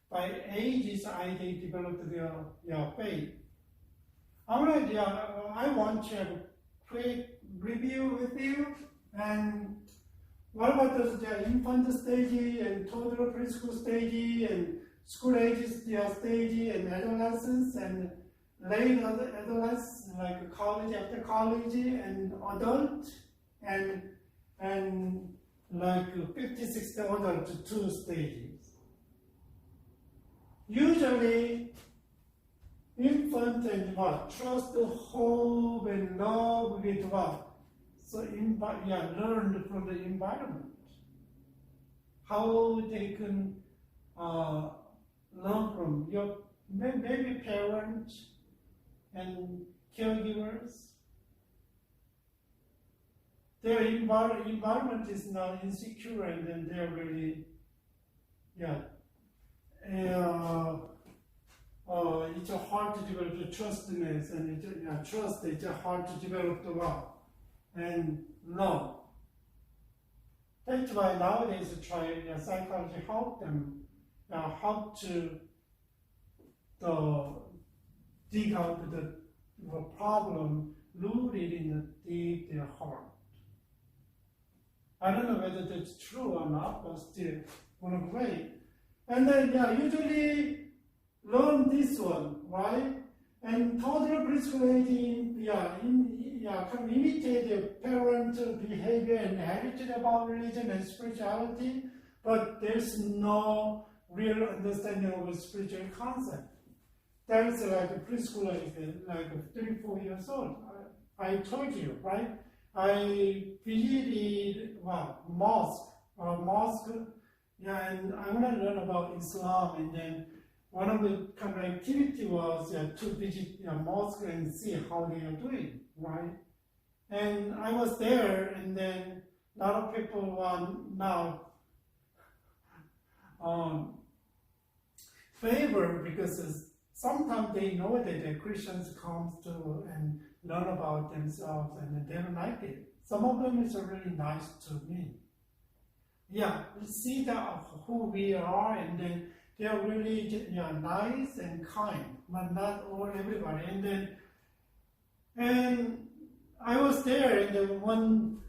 By ages, they developed their faith. I want to have a quick review with you. And what about those infant stage and toddler preschool stage and school age stage and adolescence and late adolescence like college after college and adult and like 50, 60 adult 2 stages. Usually infant and trust, hope and love with so learn from the environment. How they can learn from your maybe parents and caregivers. Their environment is not insecure, and then they're really it's hard to develop the trustness, and trust. It's hard to develop the love and love. That's why nowadays psychology help them help to dig out the problem rooted in their heart. I don't know whether that's true or not, but still, one of the way. And then usually learn this one, right? And toddler preschool age, can imitate the parent behavior and attitude about religion and spirituality, but there's no real understanding of a spiritual concept. That's like a preschooler, like 3, 4 years old. I told you, right? I visited mosque, and I want to learn about Islam, and then one of the kind of activity was to visit mosque and see how they are doing, right? And I was there, and then a lot of people are now favor because sometimes they know that the Christians come to and learn about themselves, and they don't like it. Some of them is really nice to me. We see that who we are, and then they are really nice and kind, but not all everybody. And I was there, and then one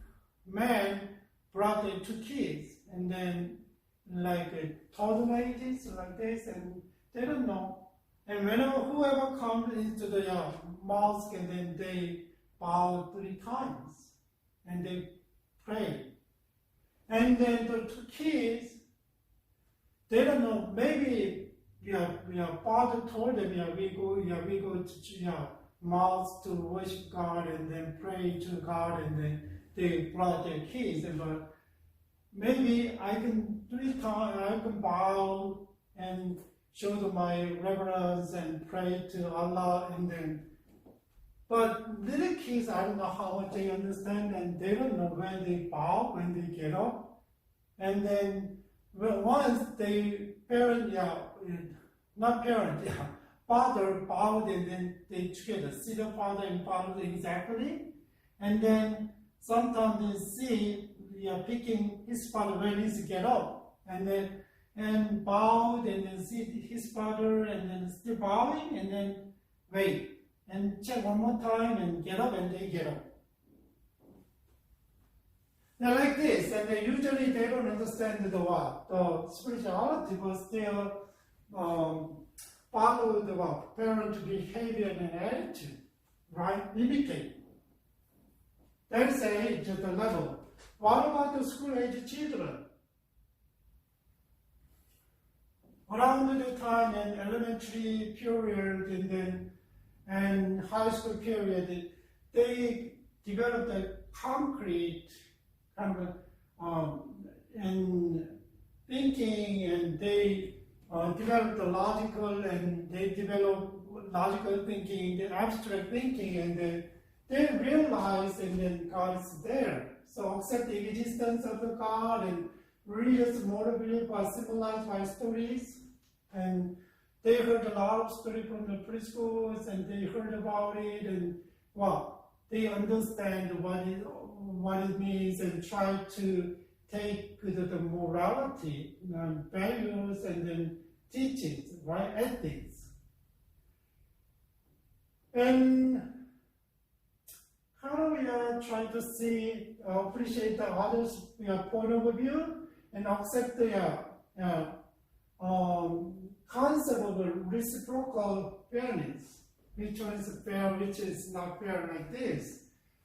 man brought the 2 kids, and then like toddler ages like this, and they don't know. And whenever whoever comes into the mosque, and then they bow 3 times, and they pray. And then the 2 kids, they don't know. Maybe father told them, we go to mosque to worship God and then pray to God, and then they brought their kids. But maybe I can 3 times I can bow and show my reverence and pray to Allah, and then. But little kids, I don't know how much they understand, and they don't know when they bow, when they get up. And then once father bowed, and then they together see the father and father exactly. And then sometimes they see picking his father when he's get up, and bowed, and then see his father, and then still bowing, and then wait. And check one more time and get up, and they get up. They're like this, and usually they don't understand the spirituality, but still follow the parent behavior and attitude, right? Imitate. That's the age, the level. What about the school age children? Around the time in elementary period and high school period, they developed a concrete kind of and thinking, and they develop the logical, and they develop logical thinking, the abstract thinking, and then they realize, and then God is there. So accept the existence of the God, and religious moral belief are symbolized by stories, and they heard a lot of stories from the preschools, and they heard about it, and they understand what it means, and try to take the morality, values, and then teachings, right, ethics. And how do we try to see, appreciate the others' point of view, and accept the concept of reciprocal fairness, which one is fair, which is not fair, like this.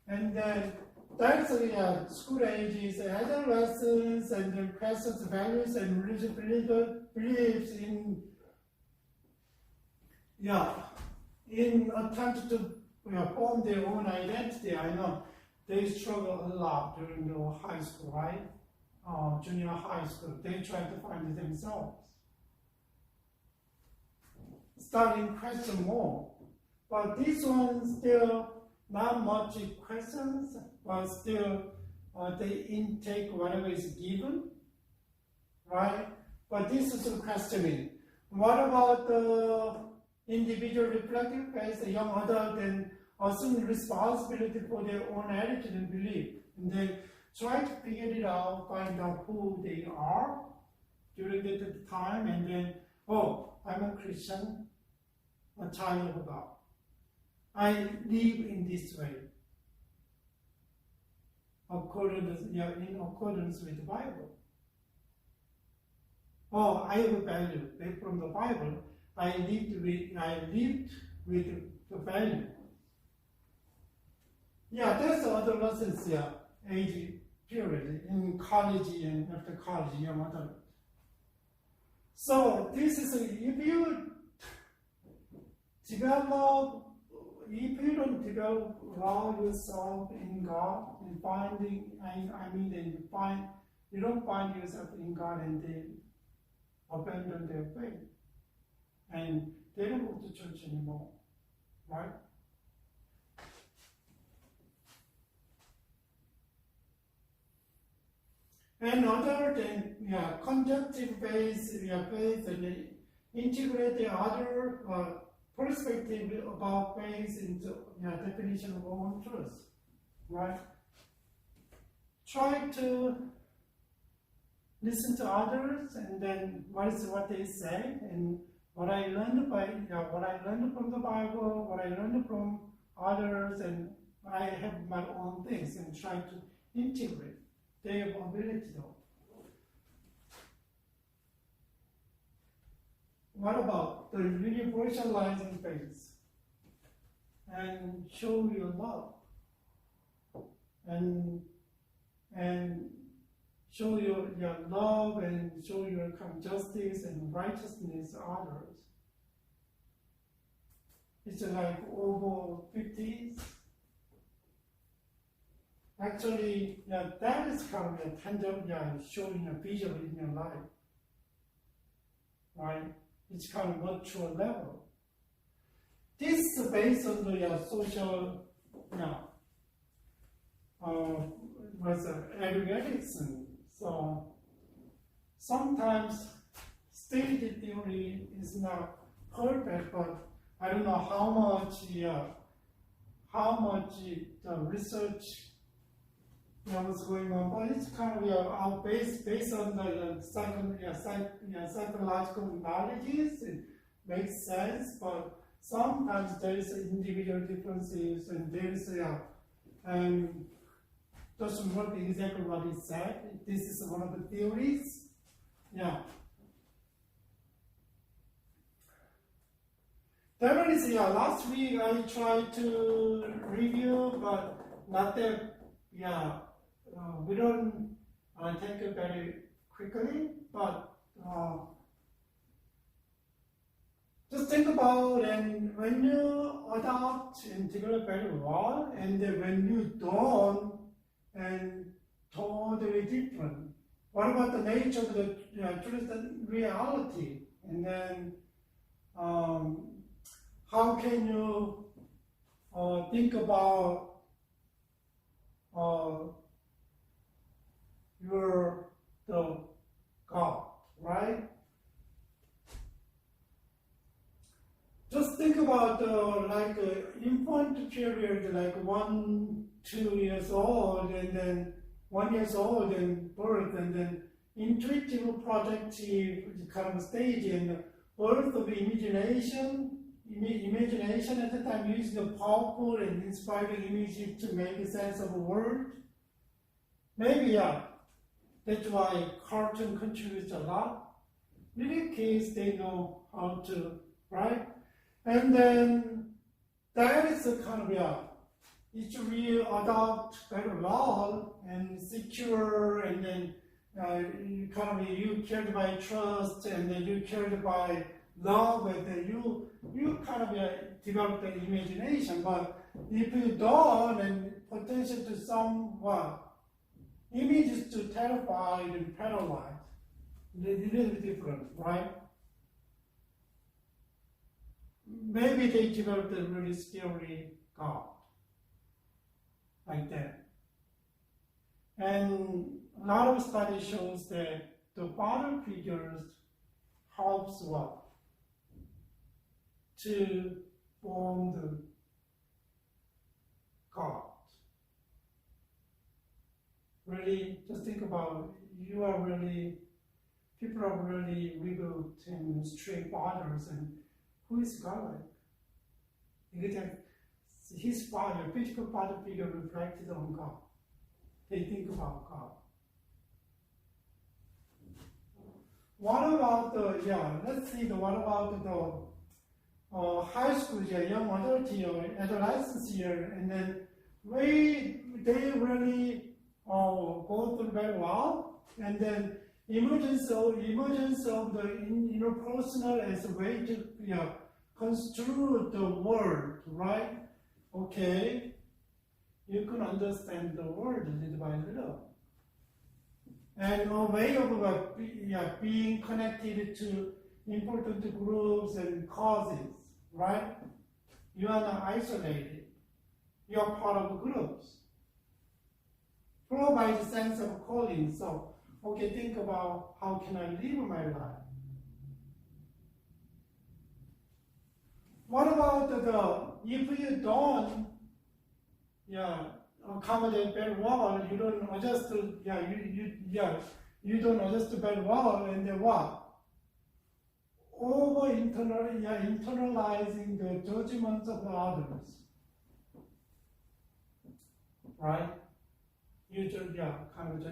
And then that's the school ages, adolescence, and then questions values and religious beliefs in attempt to form their own identity. I know they struggle a lot during the high school, right? Junior high school. They try to find themselves. Starting question more. But this one still not much questions, but still they intake whatever is given, right? But this is questioning. What about the individual reflective phase, a young adult, and assume responsibility for their own attitude and belief, and then try to figure it out, find out who they are during that time, and then, I'm a Christian, a child of God. I live in this way, in accordance with the Bible. I have a value from the Bible. I lived with the value. That's the adolescence age period in college and after college, young adult. So this is if you don't develop yourself in God and you don't find yourself in God, and they abandon their faith. And they don't go to church anymore, right? And other than conjunctive faith, and integrate the other perspective about faith into definition of own truth, right? Try to listen to others, and then what they say, and what I learned from the Bible, what I learned from others, and I have my own things, and try to integrate their ability though. What about the universalizing faith? And show your love, and show your love, and show your justice and righteousness to others. It's like over 50s. Actually, that is kind of a tangible, showing a visual in your life, right? It's kind of virtual level. This is based on the social, Eric Erickson. So sometimes stated theory is not perfect, but I don't know how much the research was going on, but it's kind of based on the psychological knowledges. It makes sense, but sometimes there is individual differences, and there is doesn't work exactly what he said. This is one of the theories. That one is last week I tried to review, but not that. We don't take it very quickly, but just think about, and when you adopt and develop very well, and then when you don't, and totally different. What about the nature of the truth and reality? And then how can you think about the God, right? Just think about infant period, like 1, 2 years old, and then 1 year old and birth, and then intuitive projective kind of stage, and birth of imagination at the time using the powerful and inspiring images to make sense of a world. Maybe, yeah, that's why cartoon contributes a lot. Little kids, they know how to, right? And then that is a kind of, yeah, each real adult better law and secure, and then you cared by trust, and then you cared by love, and then you kind of develop the imagination. But if you don't, and potential to somewhat images to terrify and paralyze, a little bit different, right? Maybe they developed a really scary God like that. And a lot of study shows that the father figures helps what? To form the God. Really, just think about, people are really rebuilt and straight fathers, and who is God like? His father, physical father figure reflected on God. They think about God. What about what about the high school year, young adult year, adolescence year, and then they really go through very well, and then emergence of the interpersonal as a way to construe the world, right? Okay, you can understand the world little by little. And a way of being connected to important groups and causes, right? You are not isolated. You are part of groups. Provide a sense of calling. So, okay, think about how can I live my life? What about if you don't accommodate very well, you don't adjust to you don't adjust very well, and then what? Internalizing the judgments of others, right? You judge others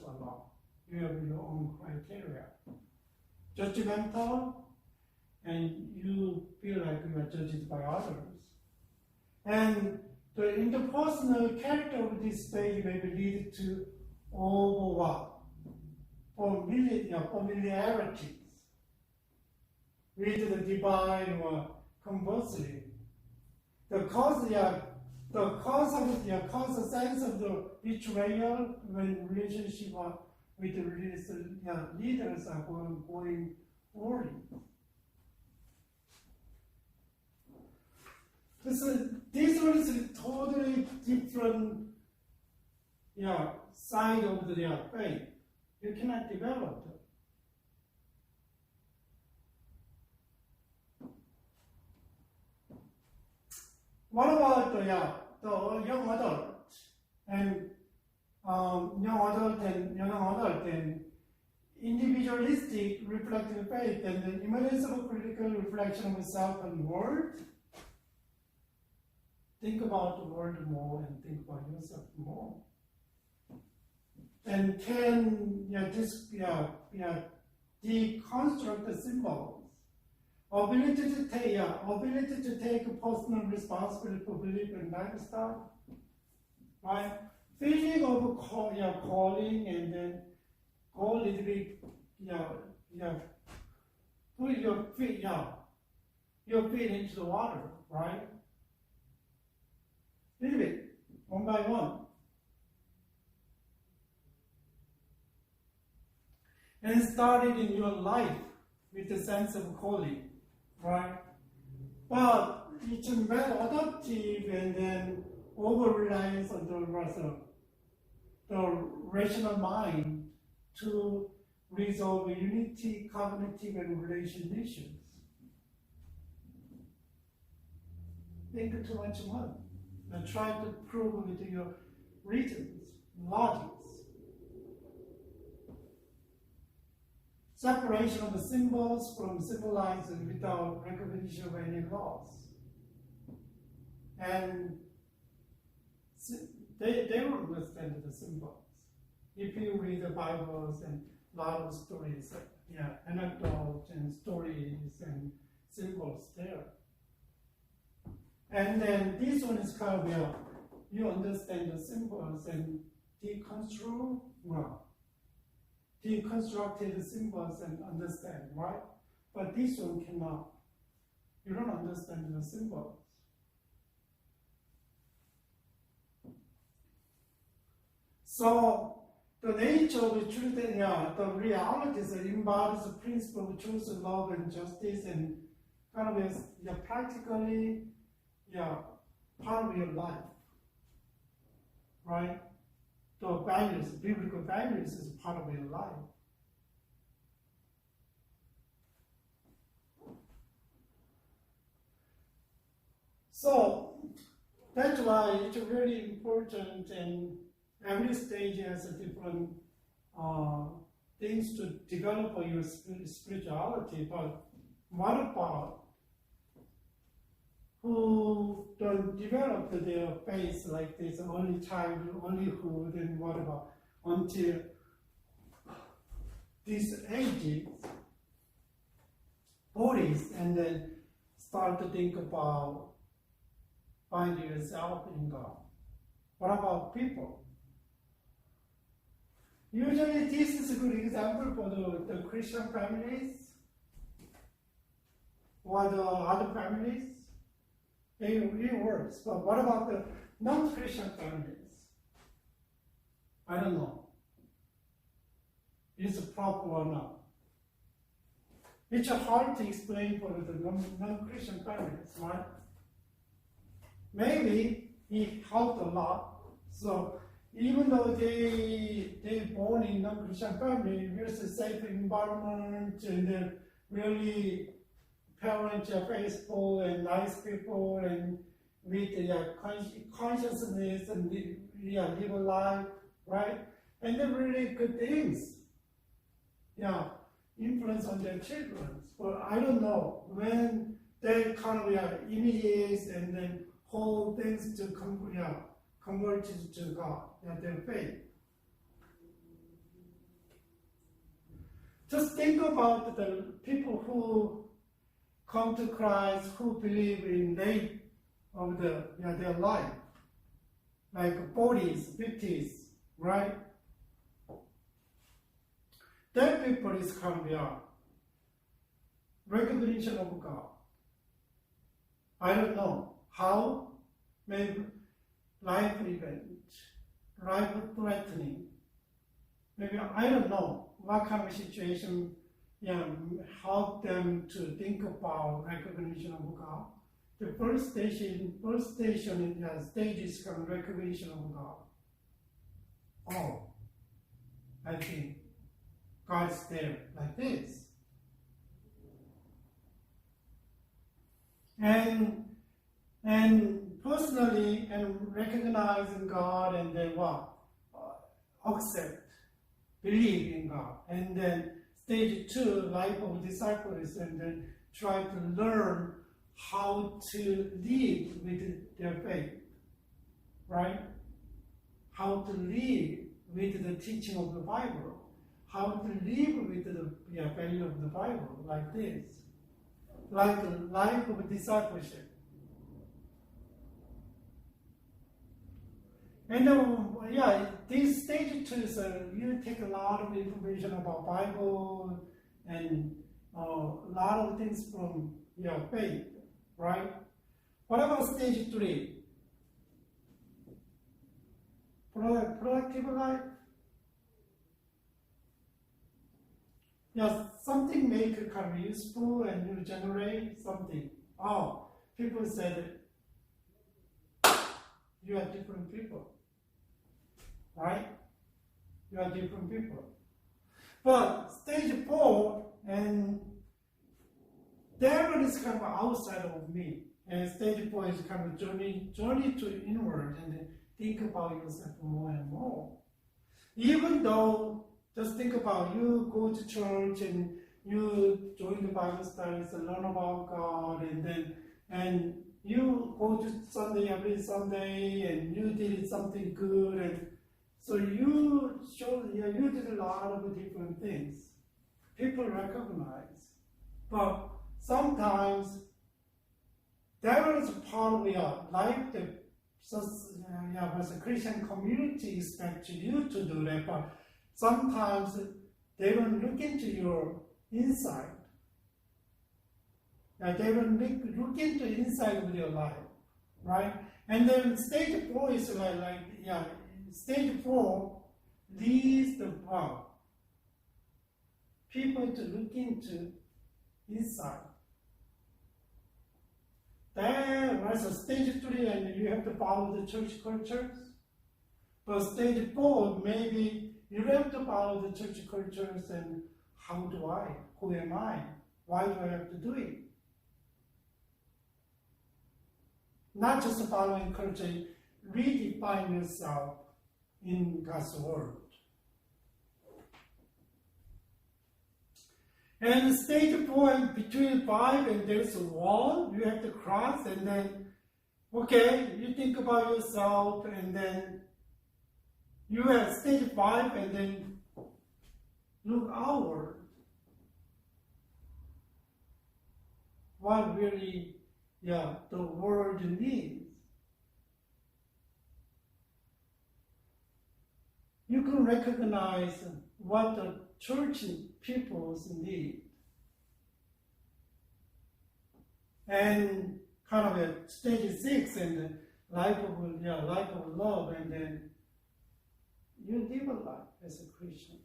a lot. You have your own criteria. Judgmental, and you feel like you are judged by others. And the interpersonal character of this stage may lead to familiarities with the divine or conversely. The cause of sense of the betrayal when relationship with the leaders are going poorly. This one is a totally different side of their faith. You cannot develop it. What about the young adult and young adult and individualistic reflective faith and the emergence of a critical reflection of self and world? Think about the world more and think about yourself more. And can deconstruct the symbols. Ability to take personal responsibility for belief and lifestyle. Right? Feeling of calling, and then go a little bit, put your feet into the water, right? Little bit, one by one. and started in your life with the sense of calling, right? But it's very adaptive and then over-reliance on the rational mind to resolve unity, cognitive, and relation issues. Think too much more. And try to prove with your reasons, logics. Separation of the symbols from symbolizing without recognition of any laws. And they don't understand the symbols. If you read the Bibles and a lot of stories, anecdotes and stories and symbols there. And then this one is kind of you understand the symbols and deconstructed the symbols and understand, right? But this one cannot. You don't understand the symbols. So the nature of the truth, the realities embodies the principle of truth, love, and justice, and kind of practically, part of your life, right? The values, biblical values, is part of your life. So that's why it's really important, and every stage has a different things to develop your spirituality. But what about who don't develop their faith like this, only childhood, and what about until these ages, 40s, and then start to think about finding yourself in God? What about people? Usually this is a good example for the Christian families or the other families. It works. But what about the non-Christian families? I don't know. Is it proper or not? It's hard to explain for the non-Christian families, right? Maybe it helped a lot. So even though they born in non-Christian family, with a safe environment, and then really parents are faithful and nice people, and with consciousness and live a life, right? And they're really good things. Influence on their children. But I don't know when they kind of images and then whole things to convert to God, their faith. Just think about the people who come to Christ, who believe in late of their life, like 40s, 50s, right? That people is kind of recognition of God. I don't know how, maybe life event, life threatening. Maybe I don't know what kind of situation help them to think about recognition of God. The first station in stage is called recognition of God. Oh, I think God's there like this. And personally, and recognizing God, and then accept, believe in God. And then stage 2, life of disciples, and then try to learn how to live with their faith, right? How to live with the teaching of the Bible. How to live with the value of the Bible, like this. Like the life of discipleship. And this stage 2 is you take a lot of information about Bible and a lot of things from your faith, right? What about stage 3? Productive life? yeah, something make it kind of useful and you generate something. Oh, people said you are different people, right? You are different people. But stage 4, and that one is kind of outside of me. And stage 4 is kind of journey to inward and think about yourself more and more. Even though, just think about you go to church and you join the Bible studies and learn about God, and you go to Sunday every Sunday and you did something good, and so you did a lot of different things. People recognize, but sometimes that is part of your life that as a Christian community expect you to do that, but sometimes they don't look into your inside. They don't look into inside of your life, right? And then stage 4 is stage 4 leads the people to look into inside. Then, right, so stage 3, and you have to follow the church cultures. But stage 4, maybe you have to follow the church cultures and how do I? Who am I? Why do I have to do it? Not just following culture, redefine yourself in God's Word. And stage 4, between 5 and there's a wall you have to cross, and then, okay, you think about yourself, and then you have stage 5, and then look outward. What really, the world needs. You can recognize what the church peoples need. And kind of at stage 6 and life of love, and then you live a life as a Christian.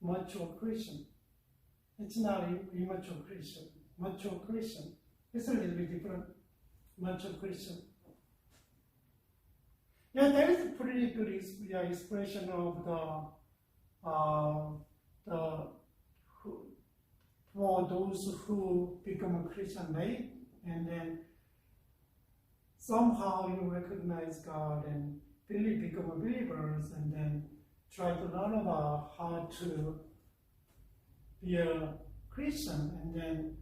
Mature Christian. It's not immature Christian. Mature Christian. It's a little bit different. Mature Christian. Yeah, that is a pretty good expression of for those who become a Christian late, and then somehow you recognize God and really become a believers, and then try to learn about how to be a Christian, and then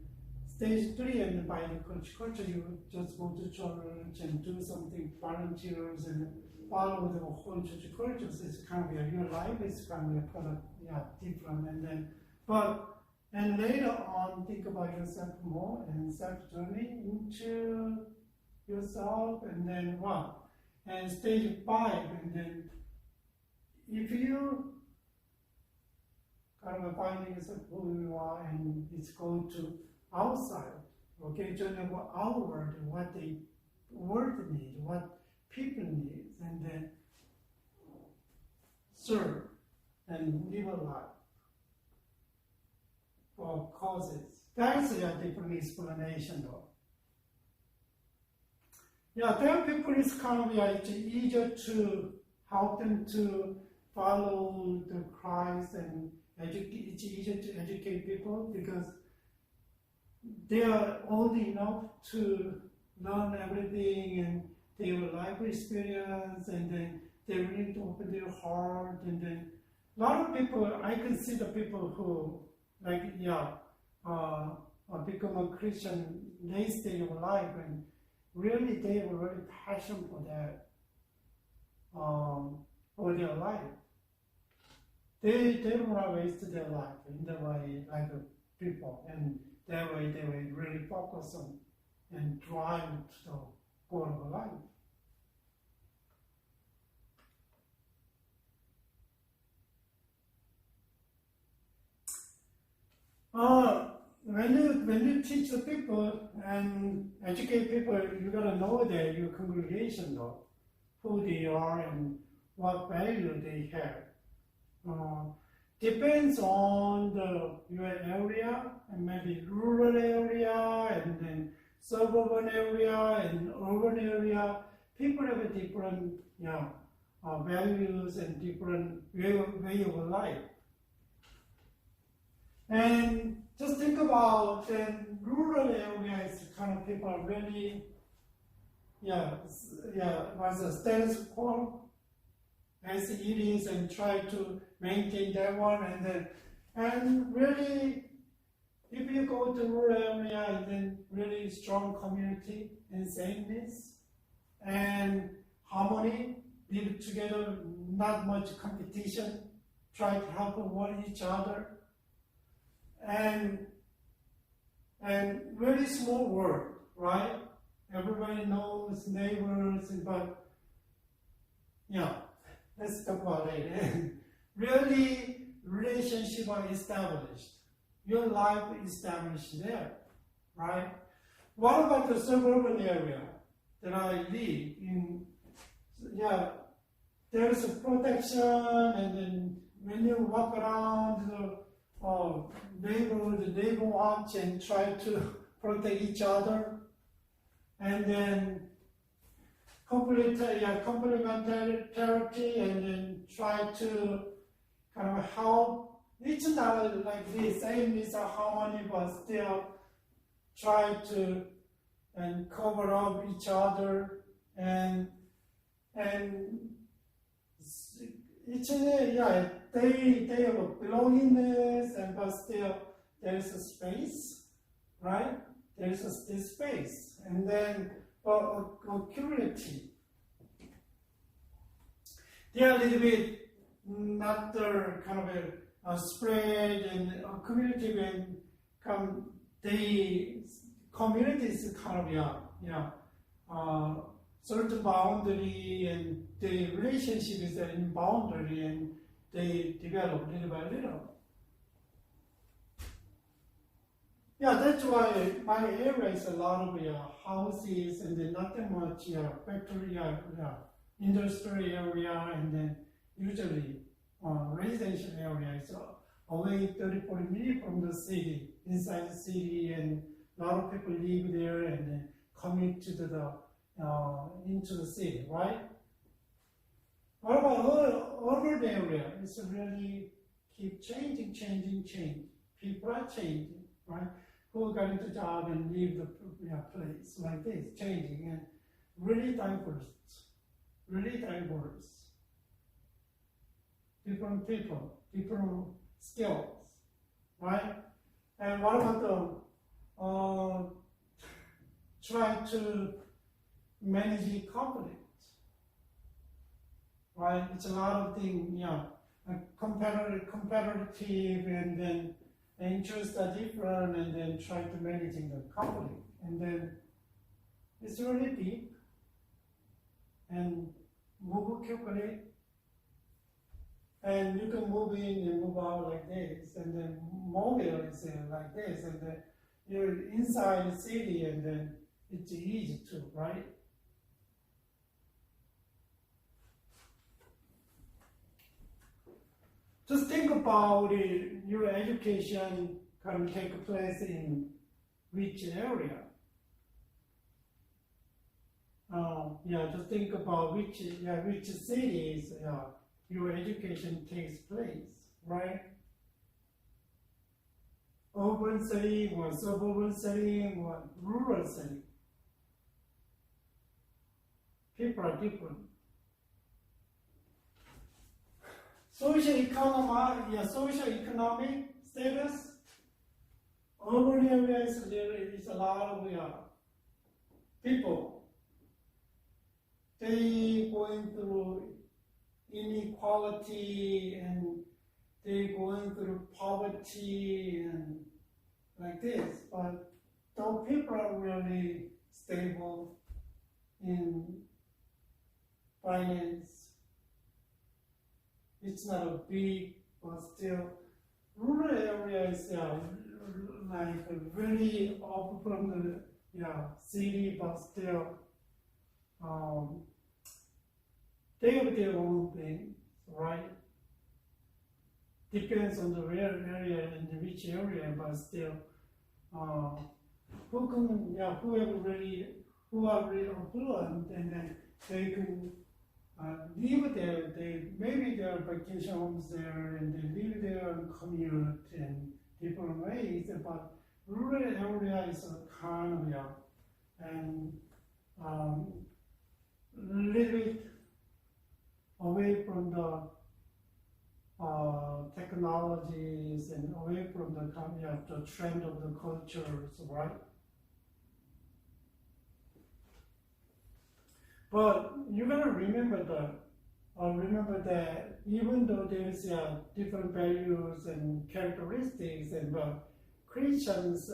stage 3, and by the culture, you just go to church and do something, volunteers, and follow the whole church culture. It's kind of your life is kind of different, and then, and later on, think about yourself more and self-journey into yourself, and then what? And stage 5, and then if you kind of finding yourself who you are, and it's going to outside, okay, journey outward, what the world needs, what people need, and then serve and live a life for causes. That's a different explanation, though. Yeah, there people is kind of it's easier to help them to follow the Christ, and it's easier to educate people because they are old enough to learn everything and their life experience, and then they really to open their heart, and then a lot of people, I can see the people who become a Christian late stage of life, and really they have a really passion for that, for their life. They don't want to waste their life in the way like people, and that way they will really focus on and drive to the goal of life. When you teach the people and educate people, you gotta know that your congregation know who they are and what value they have. depends on your area, and maybe rural area, and then suburban area, and urban area. People have a different values and different way of life. And just think about then rural areas, kind of people are really, was a status quo as it is, and try to maintain that one, and really, if you go to rural area, and then really strong community and sameness and harmony, live together, not much competition, try to help each other, and really small world, right? Everybody knows neighbors, but let's talk about it. Really, relationships are established. Your life is established there, right? What about the suburban area that I live in? There's a protection, and then when you walk around the neighbor watch and try to protect each other, and then complementarity, and then try to kind of help. It's not like the same is a harmony, but still try to and cover up each other, and each they have a belongingness, and but still there is a space, right? There is this space, and then community. They are a little bit not the kind of a spread, and a community when communities kind of certain boundary, and the relationship is in boundary, and they develop little by little. That's why my area is a lot of houses, and then not that much factory, industrial area, and then usually residential area is away 30-40 minutes from the city, inside the city, and a lot of people live there and then commute to into the city, right? What about urban area? It's really keep changing. People are changing, right? Who got into job and leave the place like this, changing, and really diverse. Different people, different skills, right? And what about try to manage conflict, right? It's a lot of things, competitive, and then interests are different, and then try to manage the conflict, and then it's really deep, and move quickly, and you can move in and move out like this, and then mobile is like this, and then you're inside the city, and then it's easy too, right? Just think about your education can take place in which area. Just think about which cities your education takes place, right? Urban setting, or suburban setting, or rural setting. People are different. Socio-economic status. Urban areas, there is a lot of people. They going through inequality, and they going through poverty, and like this. But those people are really stable in finance. It's not a big, but still, rural areas like really off from the city, but still, they have their own thing, right? depends on the area and which area, but still, who are really affluent, and then they can live there. Maybe there are vacation homes there, and they live there and commute in different ways. But rural area is kind of and little bit away from the technologies and away from the trend of the cultures, right? But you gotta remember that even though there's different values and characteristics, and Christians,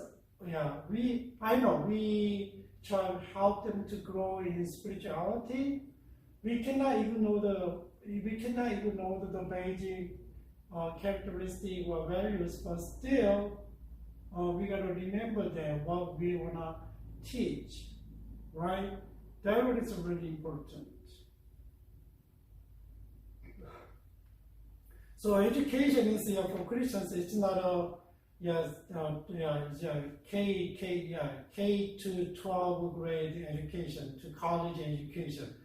we try to help them to grow in spirituality. We cannot even know the basic characteristic or values, but still we gotta remember that what we wanna teach, right? That is really important. So education is for Christians. It's not a K to 12 grade education to college education.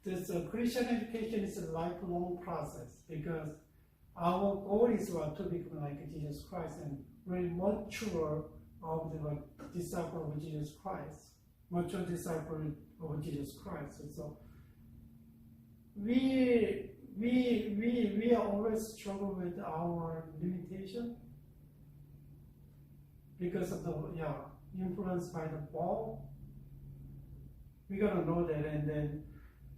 This Christian education is a lifelong process, because our goal is to become like Jesus Christ and really mature of the disciple of Jesus Christ, mature disciple of Jesus Christ. And so we always struggle with our limitation because of the influence by the fall. We gotta know that, and then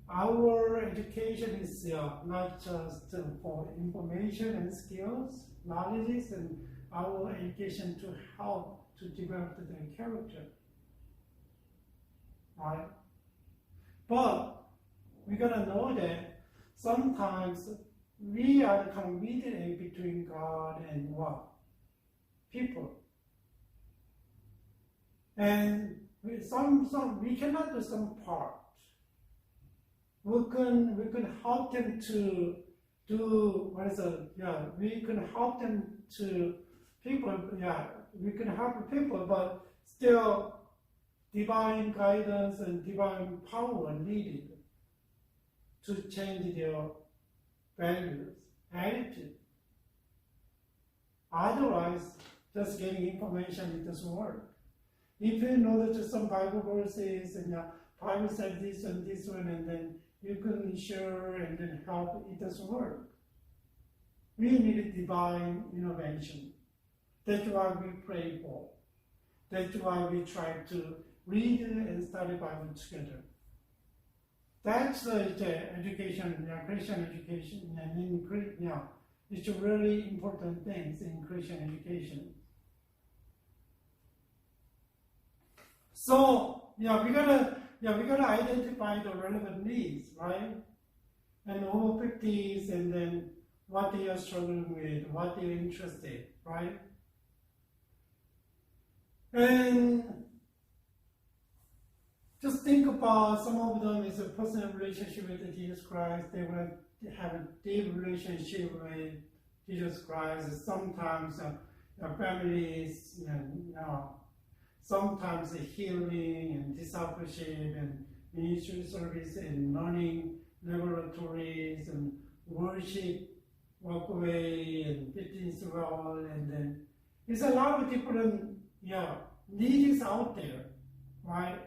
our education is not just for information and skills, knowledge, and our education to help to develop their character, right? But we gotta know that sometimes we are the kind of mediator between God and what? People. And we cannot do some part. We can help them to do we can help them to people, we can help people, but still divine guidance and divine power needed to change their values, attitude. Otherwise, just getting information, it doesn't work. If you know that some Bible verses and Bible said this and this one, and then you can share and then help, it doesn't work. We need divine innovation. That's why we pray for. That's why we try to read and study Bible together. That's the education, Christian education, and it's really important things in Christian education. So we gotta identify the relevant needs, right? And who fit these, and then what they are struggling with, what they're interested in, right? And just think about some of them is a personal relationship with Jesus Christ. They want to have a deep relationship with Jesus Christ. Sometimes families, sometimes healing and discipleship and ministry service and learning laboratories and worship walkway and fitness well, and then there's a lot of different needs out there, right?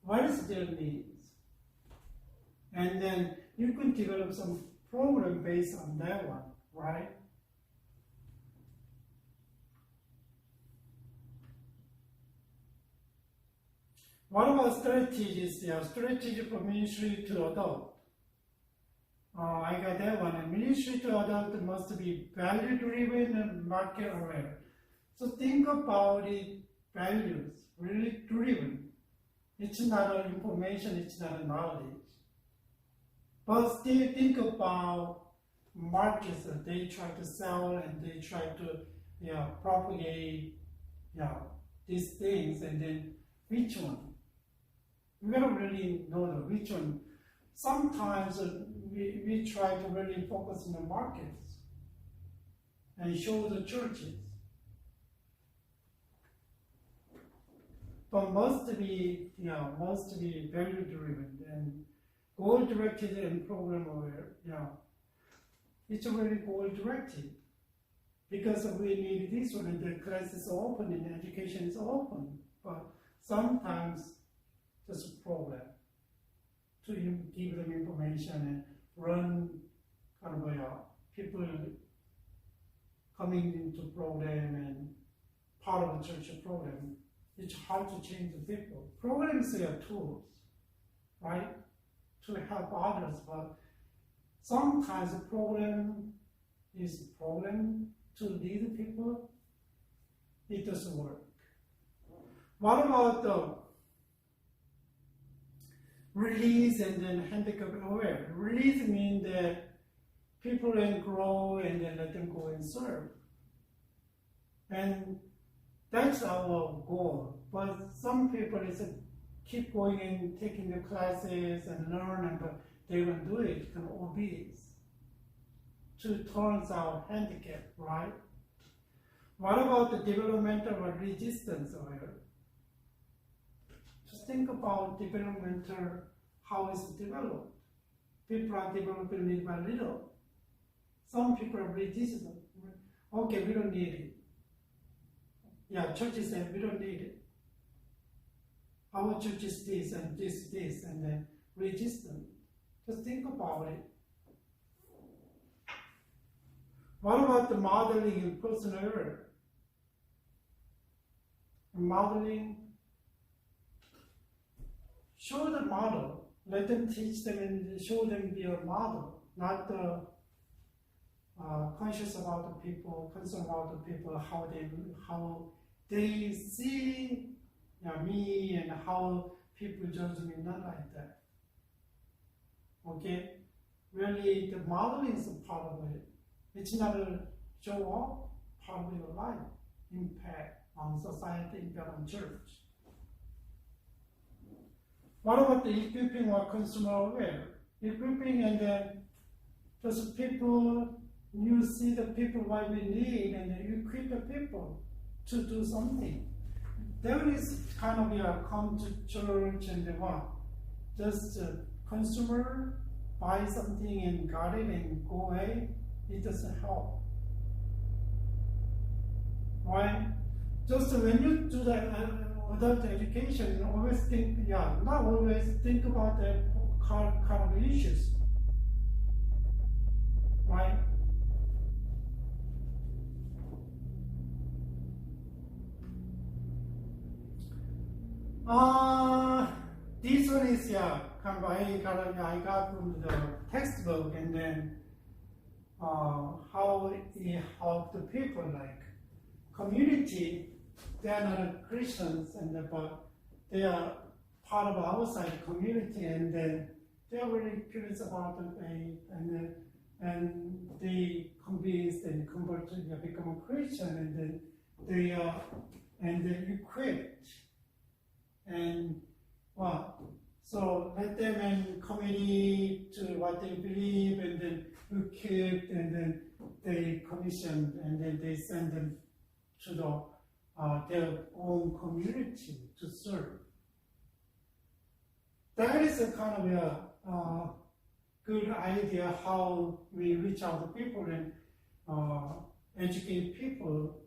What is their needs? And then you can develop some program based on that one, right? What about strategies? Strategy for ministry to adult. I got that one. And ministry to adult must be value-driven and market-aware. So think about it, values, really driven. It's not information, it's not knowledge. But still think about markets that they try to sell and they try to propagate these things, and then which one? We gotta really know which one. Sometimes we try to really focus on the markets, and show the churches. But must be value driven and goal directed and program aware. It's really goal directed because we need this one, and the class is open and education is open. But sometimes just a program to give them information and run kind of people coming into program and part of the church program. It's hard to change the people. Programs are tools, right, to help others, but sometimes the program is a program to lead people. It doesn't work. What about the release and then handicap aware? Release means that people can grow and then let them go and serve. And that's our goal. But some people keep going and taking the classes and learning, but they don't do it, kind of obese. To turn our handicap, right? What about the developmental resistance aware? Just think about developmental, how it's developed. People are developing little by little. Some people are resistant. Okay, we don't need it. Yeah, churches say we don't need it. Our church is this, and then resistant. Just think about it. What about the modeling and personal error? Modeling, show the model. Let them teach them and show them their model, not the conscious about the people, concerned about the people, how they see me and how people judge me, not like that. Okay? Really, the modeling is a part of it. It's not a show off, part of your life, impact on society, impact on church. What about the equipping or consumer aware? Equipping and then just people, you see the people what we need and then you equip the people to do something. There is kind of come to church and what? Just consumer, buy something and got it and go away. It doesn't help. Right? Just when you do the adult education, you always think, not always think about the kind of issues. Right? This one is kind of I got from the textbook, and then how it helped the people, like community. They are not Christians, but they are part of outside community, and then they are really curious about the faith, and they convinced and convert to become a Christian, and then they equipped. And so let them in committee to what they believe, and then equipped, and then they commissioned, and then they send them to their own community to serve. That is a kind of a good idea how we reach out to people and educate people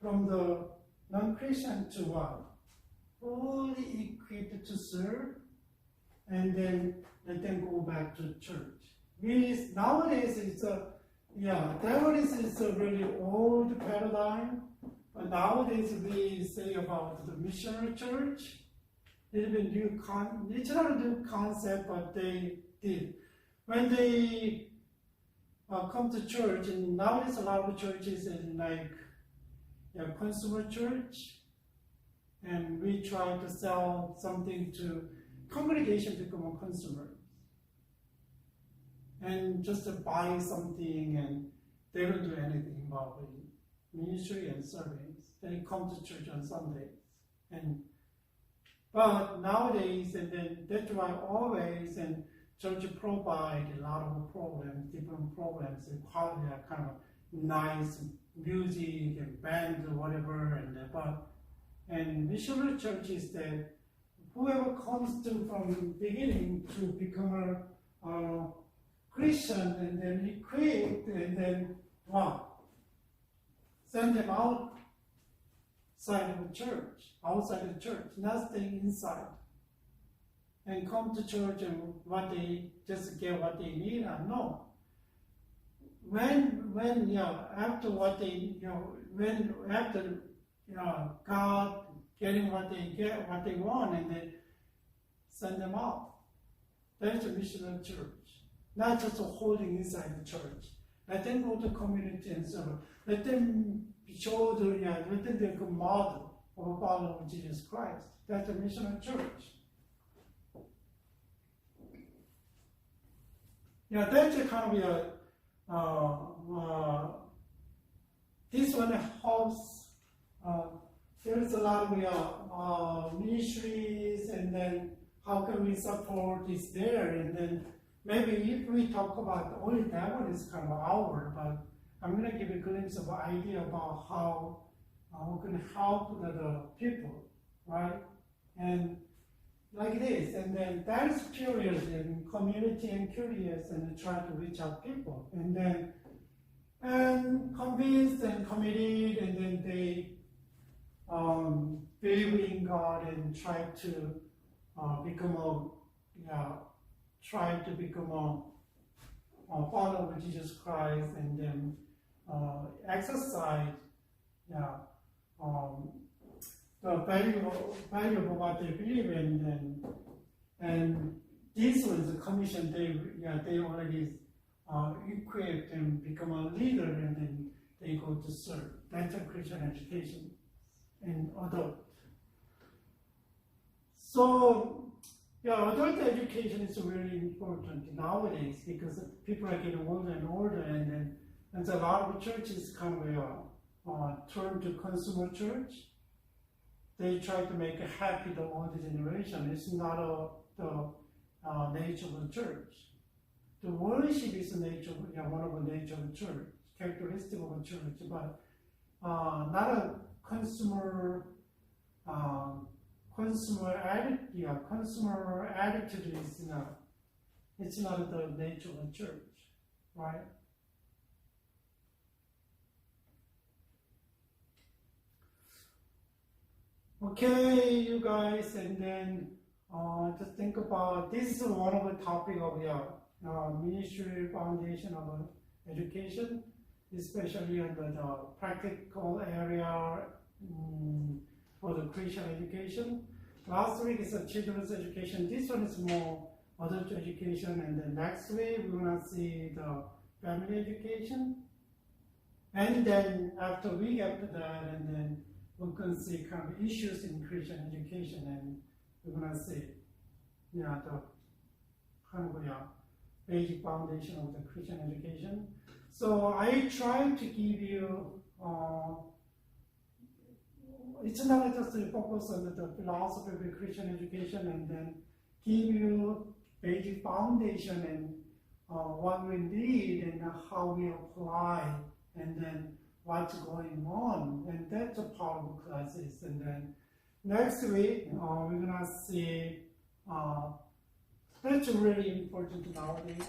from the non-Christian to fully equipped to serve, and then let them go back to church. Nowadays it's a really old paradigm, but nowadays we say about the missionary church. It's not a new concept, but they did. When they come to church, and nowadays a lot of churches is like consumer church, and we try to sell something to congregation to become consumers. And just to buy something, and they don't do anything about the ministry and service. They come to church on Sundays. But nowadays, and then that's why always, and church provide a lot of programs, different programs, and quality kind of nice music and band or whatever, and missionary church is that whoever comes to from beginning to become a Christian and then equipped and then send them outside of the church, not staying inside. And come to church and just get what they need. No. After God getting what they want, and then send them out. That's a missionary church. Not just holding inside the church. Let them go to community and serve. Let them show let them be a good model of a follower of Jesus Christ. That's a missionary church. That's a kind of this one helps. There's a lot of ministries, and then how can we support this there, and then maybe if we talk about only that one is kind of hour, but I'm going to give a glimpse of an idea about how we can help the people, right? And like this, and then that is curious and community and curious and try to reach out people, and then convinced and committed, and then they believe in God and try to become a follower of Jesus Christ, and then exercise the value of what they believe in, and this was a commission. They already equipped and become a leader, and then they go to serve. That's a Christian education and adult. So adult education is really important nowadays because people are getting older and older, and a lot of churches kind of turn to consumer church. They try to make happy the older generation. It's not the nature of the church. The worship is one of the nature of the church, characteristic of the church, but not a consumer attitude. Consumer attitude is not. It's not the nature of the church, right? Okay, you guys, and then just think about this is one of the topic of ministry foundation of education, especially in the practical area for the Christian education. Last week is a children's education. This one is more adult education, and then next week we're gonna see the family education, and then after that, and then we can see kind of issues in Christian education, and we're gonna see the kind of basic foundation of the Christian education. So I try to give you, it's not just to focus on the philosophy of the Christian education, and then give you basic foundation and what we need and how we apply, and then what's going on, and that's a powerful classes. And then next week we're gonna see that's really important nowadays.